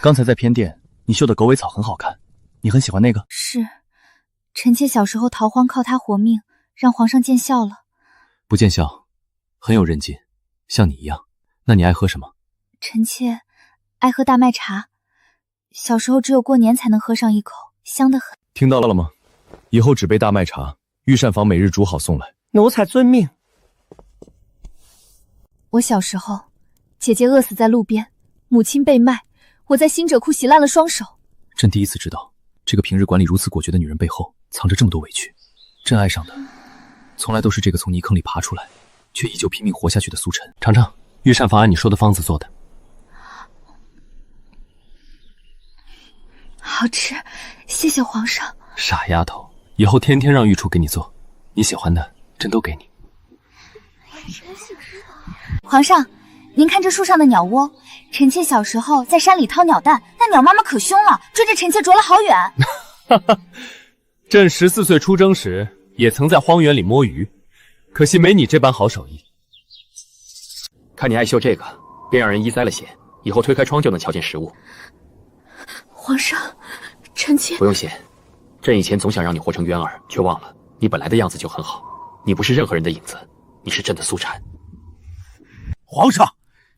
刚才在偏殿，你绣的狗尾草很好看，你很喜欢那个？是，臣妾小时候逃荒靠它活命，让皇上见笑了。不见笑，很有韧劲，像你一样。那你爱喝什么？臣妾爱喝大麦茶，小时候只有过年才能喝上一口，香得很。听到了吗？以后只备大麦茶，御膳房每日煮好送来。奴才遵命。我小时候，姐姐饿死在路边，母亲被卖，我在新者库洗烂了双手。朕第一次知道，这个平日管理如此果决的女人背后藏着这么多委屈。朕爱上的，从来都是这个从泥坑里爬出来，却依旧拼命活下去的苏晨。尝尝，御膳房按你说的方子做的。好吃，谢谢皇上。傻丫头，以后天天让御厨给你做，你喜欢的朕都给你。皇上，您看这树上的鸟窝，臣妾小时候在山里掏鸟蛋，那鸟妈妈可凶了，追着臣妾啄了好远。朕14岁出征时，也曾在荒原里摸鱼，可惜没你这般好手艺。看你爱绣这个，便让人医栽了血，以后推开窗就能瞧见实物。皇上，臣妾不用谢。朕以前总想让你活成渊儿，却忘了你本来的样子就很好。你不是任何人的影子，你是朕的苏产。皇上，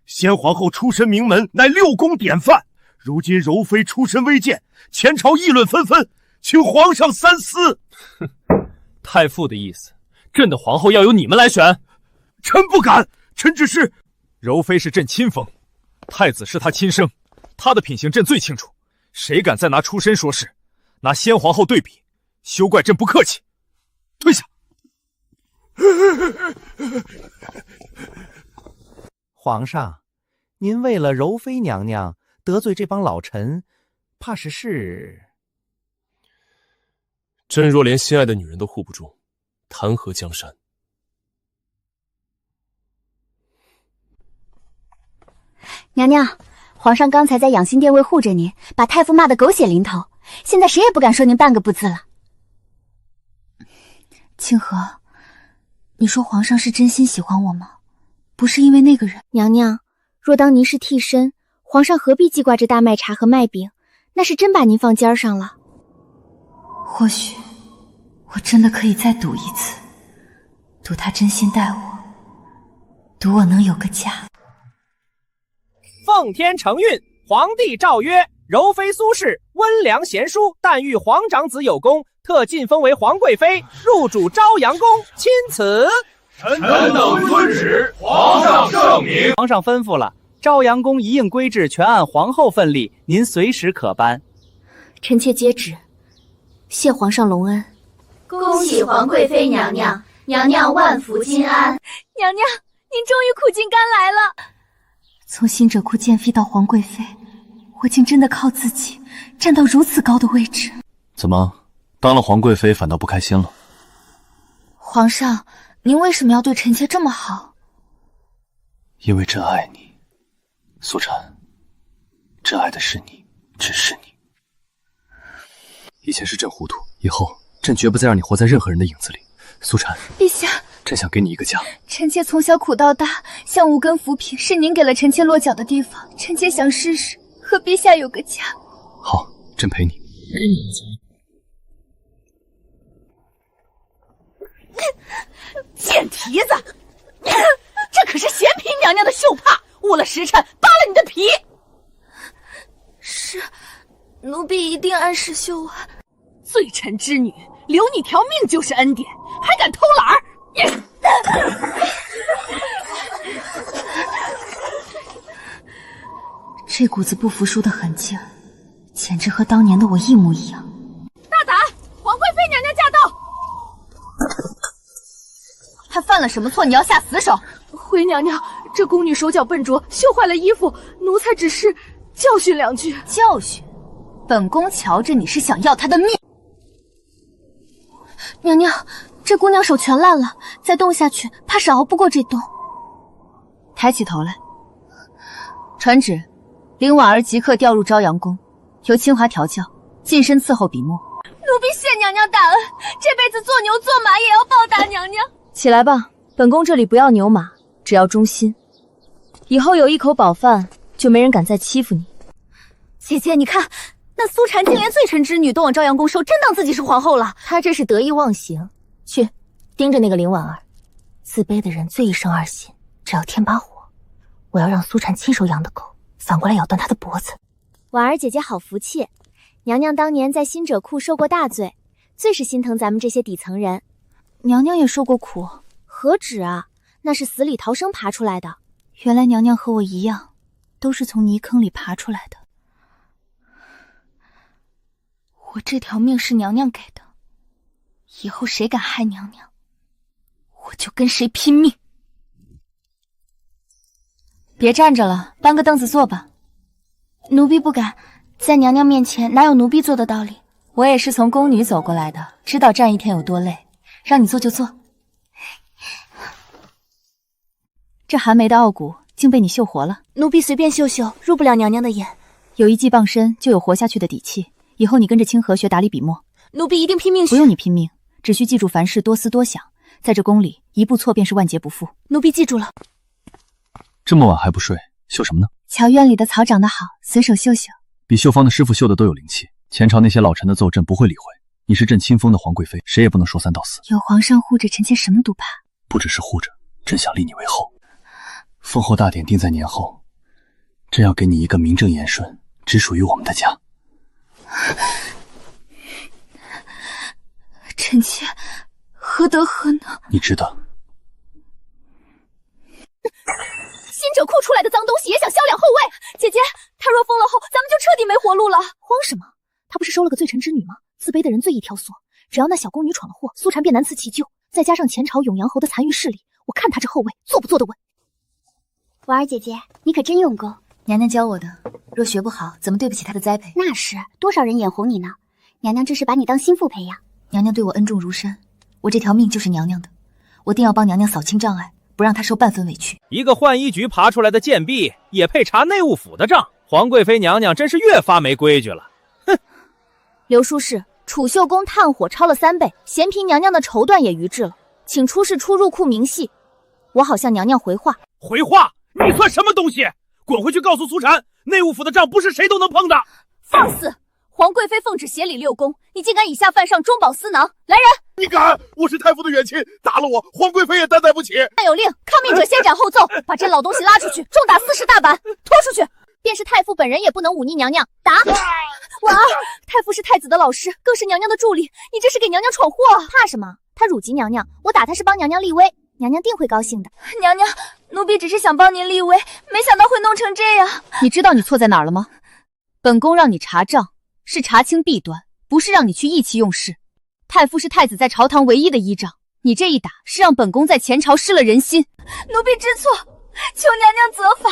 先皇后出身名门，乃六宫典范。如今柔妃出身微贱，前朝议论纷纷，请皇上三思。太傅的意思，朕的皇后要由你们来选。臣不敢，臣只是……柔妃是朕亲封，太子是她亲生，她的品行朕最清楚。谁敢再拿出身说事，拿先皇后对比，休怪朕不客气。退下。皇上，您为了柔妃娘娘得罪这帮老臣，怕是……朕若连心爱的女人都护不住，谈何江山？娘娘，皇上刚才在养心殿卫护着您，把太傅骂得狗血淋头，现在谁也不敢说您半个不字了。清河，你说皇上是真心喜欢我吗？不是因为那个人。娘娘，若当您是替身，皇上何必记挂着大麦茶和麦饼？那是真把您放尖上了。或许我真的可以再赌一次，赌他真心待我，赌我能有个家。奉天承运，皇帝诏曰：柔妃苏氏温良贤淑，但遇皇长子有功，特晋封为皇贵妃，入主朝阳宫，钦此。臣等遵旨，皇上圣明。皇上吩咐了，朝阳宫一应规制全按皇后份立，您随时可搬。臣妾接旨，谢皇上隆恩。恭喜皇贵妃娘娘，娘娘万福金安。娘娘，您终于苦尽甘来了。从新者库贱妃到皇贵妃，我竟真的靠自己站到如此高的位置。怎么，当了皇贵妃反倒不开心了？皇上，您为什么要对臣妾这么好？因为朕爱你，苏婵，朕爱的是你，只是你。以前是朕糊涂，以后朕绝不再让你活在任何人的影子里。苏婵，陛下，朕想给你一个家。臣妾从小苦到大，像无根浮萍，是您给了臣妾落脚的地方。臣妾想试试和陛下有个家。好，朕陪你。给你个家。贱蹄子，这可是贤嫔娘娘的绣帕，误了时辰，扒了你的皮。是，奴婢一定按时绣完。罪臣之女，留你条命就是恩典，还敢偷懒儿！这股子不服输的狠劲儿，简直和当年的我一模一样。大胆！皇贵妃娘娘驾到！她犯了什么错？你要下死手？回娘娘，这宫女手脚笨拙，绣坏了衣服，奴才只是教训两句。教训？本宫瞧着你是想要她的命。娘娘，这姑娘手全烂了，再动下去，怕是熬不过这冬。抬起头来，传旨，令婉儿即刻调入朝阳宫，由清华调教，晋升伺候笔墨。奴婢谢娘娘大恩，这辈子做牛做马也要报答娘娘。起来吧，本宫这里不要牛马，只要忠心。以后有一口饱饭，就没人敢再欺负你。姐姐，你看。那苏婵竟连罪臣之女都往朝阳宫收，真当自己是皇后了。她这是得意忘形。去，盯着那个林婉儿。自卑的人最易生二心，只要添把火，我要让苏婵亲手养的狗反过来咬断他的脖子。婉儿姐姐好福气，娘娘当年在新者库受过大罪，最是心疼咱们这些底层人。娘娘也受过苦，何止啊，那是死里逃生爬出来的。原来娘娘和我一样，都是从泥坑里爬出来的。我这条命是娘娘给的，以后谁敢害娘娘，我就跟谁拼命。别站着了，搬个凳子坐吧。奴婢不敢，在娘娘面前哪有奴婢坐的道理？我也是从宫女走过来的，知道站一天有多累，让你坐就坐。这寒梅的傲骨竟被你嗅活了。奴婢随便嗅嗅，入不了娘娘的眼。有一技傍身，就有活下去的底气。以后你跟着清河学打理笔墨。奴婢一定拼命学。不用你拼命，只需记住凡事多思多想，在这宫里一步错便是万劫不复。奴婢记住了。这么晚还不睡，嗅什么呢？瞧院里的草长得好，随手嗅嗅。比绣坊的师傅绣的都有灵气。前朝那些老臣的奏朕不会理会。你是朕亲封的皇贵妃，谁也不能说三道四。有皇上护着，臣妾什么都怕。不只是护着，朕想立你为后。封后大典定在年后，朕要给你一个名正言顺、只属于我们的家。臣妾何德何能？你知道。新者库出来的脏东西也想销两后位，姐姐，他若疯了后，咱们就彻底没活路了。慌什么？他不是收了个罪臣之女吗？自卑的人最易挑唆，只要那小宫女闯了祸，苏婵便难辞其咎。再加上前朝永阳侯的残余势力，我看他这后位坐不坐得稳。婉儿姐姐，你可真用功。娘娘教我的，若学不好，怎么对不起她的栽培？那是，多少人眼红你呢？娘娘这是把你当心腹培养。娘娘对我恩重如山，我这条命就是娘娘的，我定要帮娘娘扫清障碍，不让她受半分委屈。一个浣衣局爬出来的贱婢，也配查内务府的账？皇贵妃娘娘真是越发没规矩了。哼！刘书侍，储秀宫炭火超了3倍，咸嫔娘娘的绸缎也逾制了，请出示出入库明细，我好向娘娘回话。回话？你算什么东西？滚回去告诉苏婵，内务府的账不是谁都能碰的。放肆！皇贵妃奉旨协理6宫，你竟敢以下犯上，中饱私囊！来人！你敢！我是太傅的远亲，打了我，皇贵妃也担待不起。但有令，抗命者先斩后奏，把这老东西拉出去，重打40大板，拖出去。便是太傅本人也不能忤逆娘娘，打！婉儿，太傅是太子的老师，更是娘娘的助理，你这是给娘娘闯祸！怕什么？他辱及娘娘，我打他是帮娘娘立威，娘娘定会高兴的。娘娘，奴婢只是想帮您立威，没想到会弄成这样。你知道你错在哪儿了吗？本宫让你查账，是查清弊端，不是让你去意气用事。太傅是太子在朝堂唯一的依仗，你这一打是让本宫在前朝失了人心。奴婢知错，求娘娘责罚。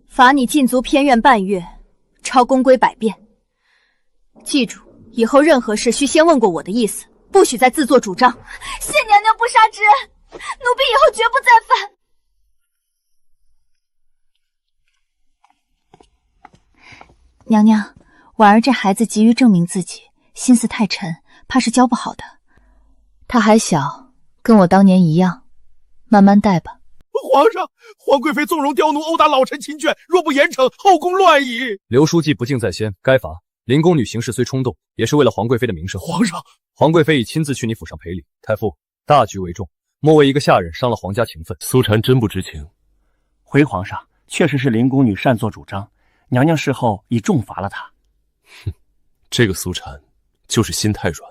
罚你禁足偏院半月，抄宫规百遍。记住，以后任何事需先问过我的意思，不许再自作主张。谢娘娘不杀之恩，奴婢以后绝不再犯。娘娘，婉儿这孩子急于证明自己，心思太沉，怕是教不好的。她还小，跟我当年一样，慢慢带吧。皇上，皇贵妃纵容刁奴殴打老臣亲眷，若不严惩，后宫乱矣。刘书记不敬在先，该罚。林宫女行事虽冲动，也是为了皇贵妃的名声。皇上，皇贵妃已亲自去你府上赔礼。太傅，大局为重，莫为一个下人伤了皇家情分。苏婵真不知情。回皇上，确实是林宫女擅作主张，娘娘事后已重罚了她。哼，这个苏婵就是心太软。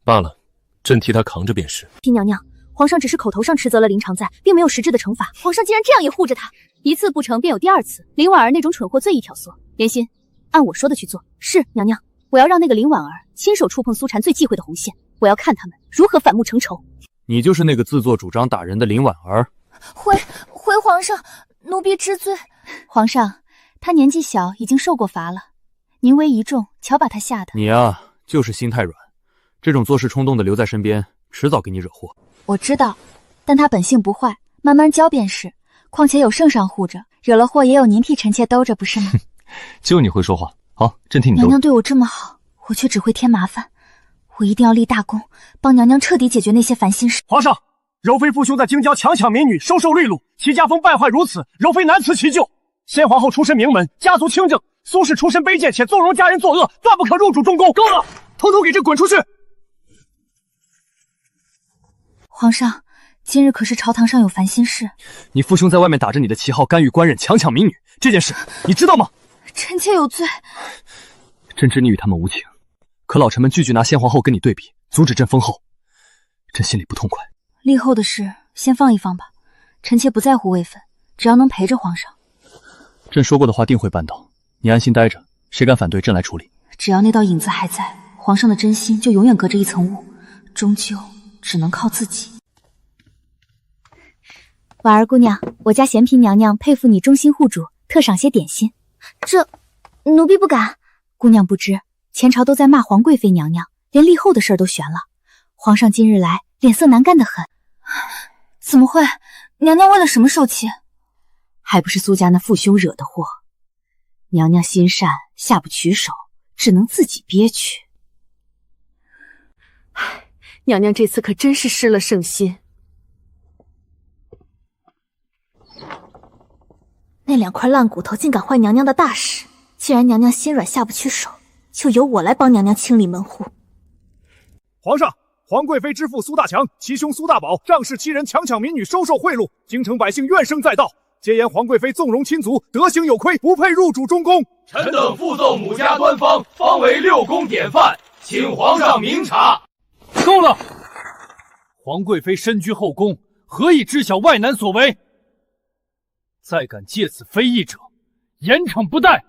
罢了，朕替她扛着便是。竟娘娘，皇上只是口头上斥责了林常在，并没有实质的惩罚。皇上既然这样也护着他，一次不成便有第二次。林婉儿那种蠢货最易挑唆。莲心，按我说的去做。是娘娘，我要让那个林婉儿亲手触碰苏婵最忌讳的红线，我要看他们如何反目成仇。你就是那个自作主张打人的林婉儿？回皇上，奴婢知罪。皇上，他年纪小，已经受过罚了，宁为一重，瞧把他吓的。你啊，就是心太软，这种做事冲动的留在身边，迟早给你惹祸。我知道，但他本性不坏，慢慢教便是。况且有圣上护着，惹了祸也有您替臣妾兜着，不是吗？就你会说话，好，朕替你兜。娘娘对我这么好，我却只会添麻烦。我一定要立大功，帮娘娘彻底解决那些烦心事。皇上，柔妃父兄在京郊强抢民女，收受贿赂，其家风败坏如此，柔妃难辞其咎。先皇后出身名门，家族清正；苏氏出身卑贱，且纵容家人作恶，断不可入主中宫。够了，统统给朕滚出去！皇上，今日可是朝堂上有烦心事。你父兄在外面打着你的旗号干预官人，强抢民女，这件事你知道吗？臣妾有罪。朕知你与他们无情，可老臣们句句拿先皇后跟你对比，阻止朕封后，朕心里不痛快。立后的事先放一放吧，臣妾不在乎位分，只要能陪着皇上。朕说过的话定会办到，你安心待着，谁敢反对朕来处理。只要那道影子还在，皇上的真心就永远隔着一层雾，终究只能靠自己。婉儿姑娘，我家贤嫔娘娘佩服你忠心护主，特赏些点心。这奴婢不敢。姑娘不知，前朝都在骂皇贵妃娘娘，连立后的事儿都悬了。皇上今日来，脸色难看得很。怎么会？娘娘为了什么受气？还不是苏家那父兄惹的祸。娘娘心善，下不取手，只能自己憋屈。娘娘这次可真是失了圣心。那2块烂骨头竟敢坏娘娘的大事，既然娘娘心软下不去手，就由我来帮娘娘清理门户。皇上，皇贵妃之父苏大强、其兄苏大宝仗势欺人，强抢民女，收受贿赂，京城百姓怨声载道，皆言皇贵妃纵容亲族，德行有亏，不配入主中宫。臣等附奏母家官方，方为6宫典范，请皇上明察。够了！皇贵妃身居后宫，何以知晓外男所为？再敢借此非议者，严惩不贷。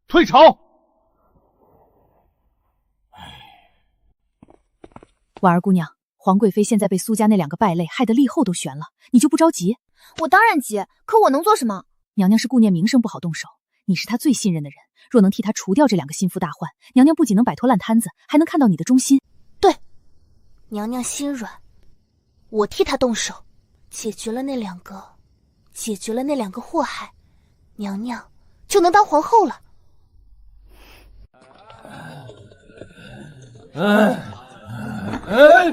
退朝！婉儿姑娘，皇贵妃现在被苏家那2个败类害得立后都悬了，你就不着急？我当然急，可我能做什么？娘娘是顾念名声不好动手，你是她最信任的人，若能替她除掉这2个心腹大患，娘娘不仅能摆脱烂摊子，还能看到你的忠心。对，娘娘心软，我替她动手，解决了那两个祸害，娘娘就能当皇后了。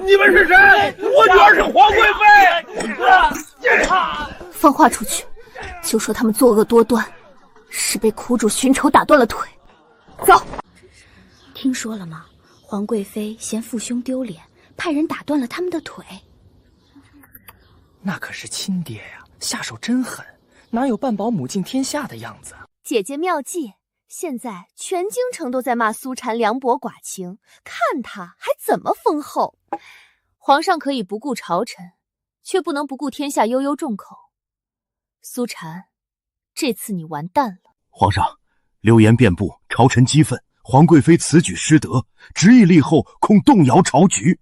你们是谁？我女儿是皇贵妃。放话出去，就说他们作恶多端，是被苦主寻仇打断了腿。走。听说了吗？皇贵妃嫌父兄丢脸，派人打断了他们的腿。那可是亲爹呀，下手真狠，哪有半保母尽天下的样子？姐姐妙计。现在全京城都在骂苏禅凉薄寡情，看他还怎么封后。皇上可以不顾朝臣，却不能不顾天下悠悠众口。苏禅，这次你完蛋了。皇上，流言遍布，朝臣激愤，皇贵妃此举失德，执意立后，恐动摇朝局。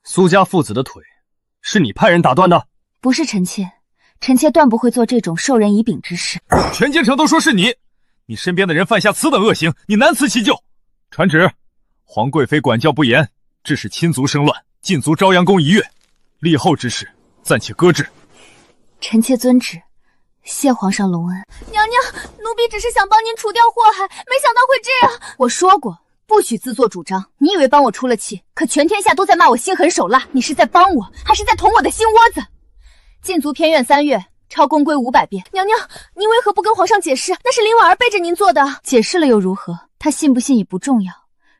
苏家父子的腿，是你派人打断的？不是臣妾。臣妾断不会做这种授人以柄之事。全京城都说是你，你身边的人犯下此等恶行，你难辞其咎。传旨，皇贵妃管教不严，致使亲族生乱，禁足朝阳宫1月，立后之事暂且搁置。臣妾遵旨，谢皇上隆恩。娘娘，奴婢只是想帮您除掉祸害，没想到会这样。我说过，不许自作主张。你以为帮我出了气，可全天下都在骂我心狠手辣，你是在帮我，还是在捅我的心窝子？禁足偏院3月，抄宫规500遍。娘娘，您为何不跟皇上解释？那是林婉儿背着您做的。解释了又如何？他信不信已不重要，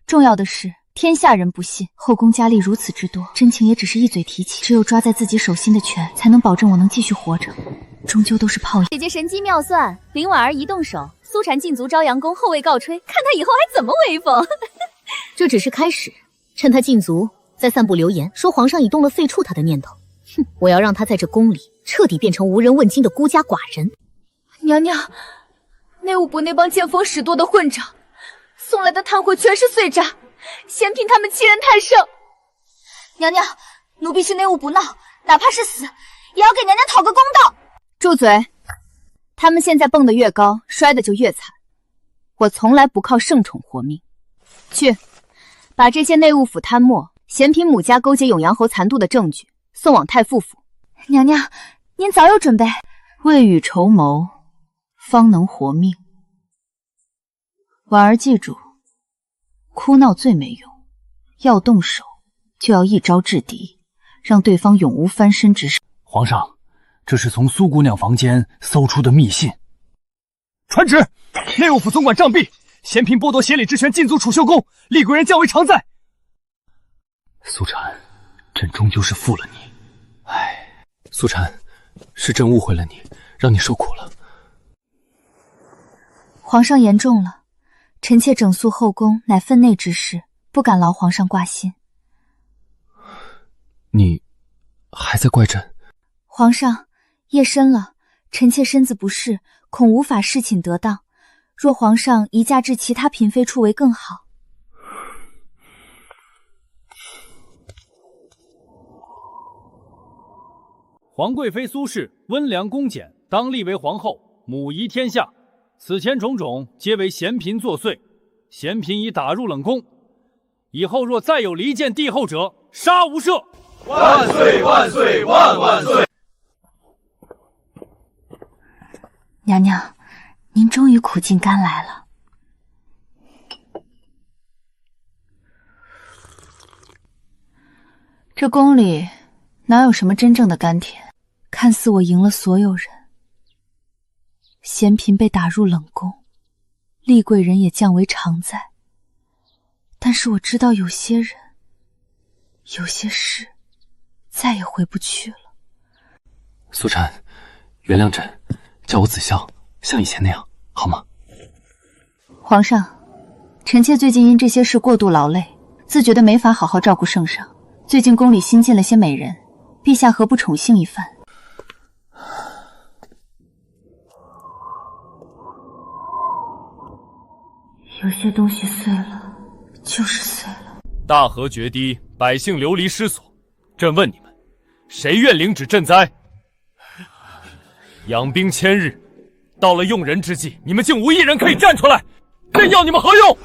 重要的是天下人不信。后宫佳丽如此之多，真情也只是一嘴提起。只有抓在自己手心的权，才能保证我能继续活着。终究都是泡影。姐姐神机妙算，林婉儿一动手，苏禅禁足朝阳宫，后位告吹，看他以后还怎么威风。这只是开始，趁他禁足，再散布流言，说皇上已动了废黜他的念头。我要让他在这宫里彻底变成无人问津的孤家寡人。娘娘，内务部那帮见风使舵的混账，送来的炭火全是碎渣，嫌凭他们欺人太甚。娘娘，奴婢去内务部闹，哪怕是死，也要给娘娘讨个公道。住嘴！他们现在蹦得越高，摔得就越惨。我从来不靠圣宠活命。去，把这些内务府贪墨、嫌嫔母家勾结永阳侯残度的证据送往太傅府。娘娘，您早有准备，未雨绸缪，方能活命。婉儿记住，哭闹最没用，要动手就要一招制敌，让对方永无翻身之时。皇上，这是从苏姑娘房间搜出的密信。传旨，内务府总管杖毙，嫌嫔剥夺协理之权，禁足储秀宫，厉贵人降为常在。苏禅，朕终究是负了你。苏禅，是朕误会了你，让你受苦了。皇上言重了，臣妾整肃后宫乃分内之事，不敢劳皇上挂心。你还在怪朕？皇上，夜深了，臣妾身子不适，恐无法侍寝得当。若皇上移驾至其他嫔妃处为更好。皇贵妃苏氏温良恭俭，当立为皇后，母仪天下。此前种种，皆为贤嫔作祟，贤嫔已打入冷宫。以后若再有离间帝后者，杀无赦！万岁万岁万万岁！娘娘，您终于苦尽甘来了。这宫里哪有什么真正的甘甜？看似我赢了所有人，贤嫔被打入冷宫，丽贵人也降为常在。但是我知道有些人，有些事，再也回不去了。苏禅，原谅朕，叫我子孝，像以前那样，好吗？皇上，臣妾最近因这些事过度劳累，自觉得没法好好照顾圣上。最近宫里新进了些美人，陛下何不宠幸一番？有些东西碎了，就是碎了。大河决堤，百姓流离失所。朕问你们，谁愿领旨赈灾？养兵千日，到了用人之际，你们竟无一人可以站出来，朕要你们何用？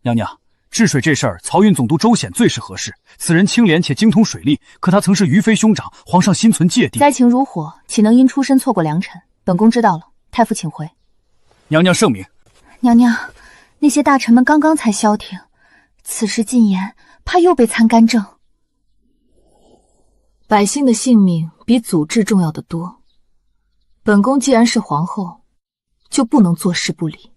娘娘，治水这事儿，漕运总督周显最是合适。此人清廉且精通水利，可他曾是于妃兄长，皇上心存芥蒂。灾情如火，岂能因出身错过良辰？本宫知道了，太傅请回。娘娘圣明。娘娘，那些大臣们刚刚才消停，此时进言，怕又被参干政。百姓的性命比祖制重要的多。本宫既然是皇后，就不能坐视不理。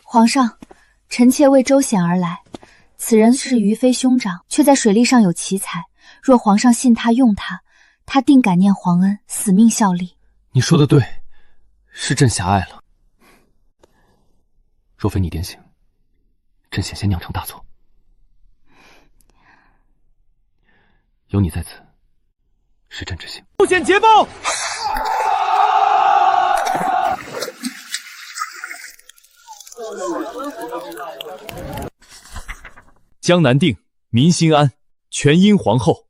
皇上，臣妾为周显而来。此人是于妃兄长，却在水利上有奇才。若皇上信他用他，他定感念皇恩，死命效力。你说的对，是朕狭隘了。若非你点醒，朕险些酿成大错。有你在此，是朕之幸。周显捷报！江南定，民心安，全因皇后。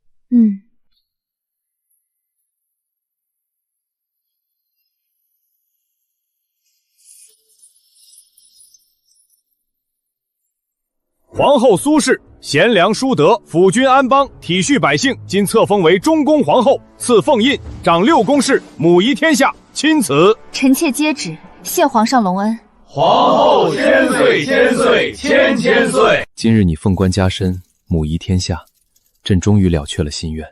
皇后苏氏贤良淑德，抚君安邦，体恤百姓，今册封为中宫皇后，赐凤印，掌6宫事，母仪天下，钦此。臣妾接旨，谢皇上隆恩。皇后千岁千岁千千岁！今日你凤冠加身，母仪天下，朕终于了却了心愿。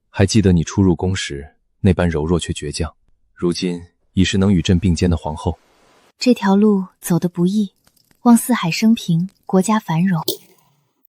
还记得你初入宫时那般柔弱却倔强，如今已是能与朕并肩的皇后。这条路走得不易，望四海升平，国家繁荣。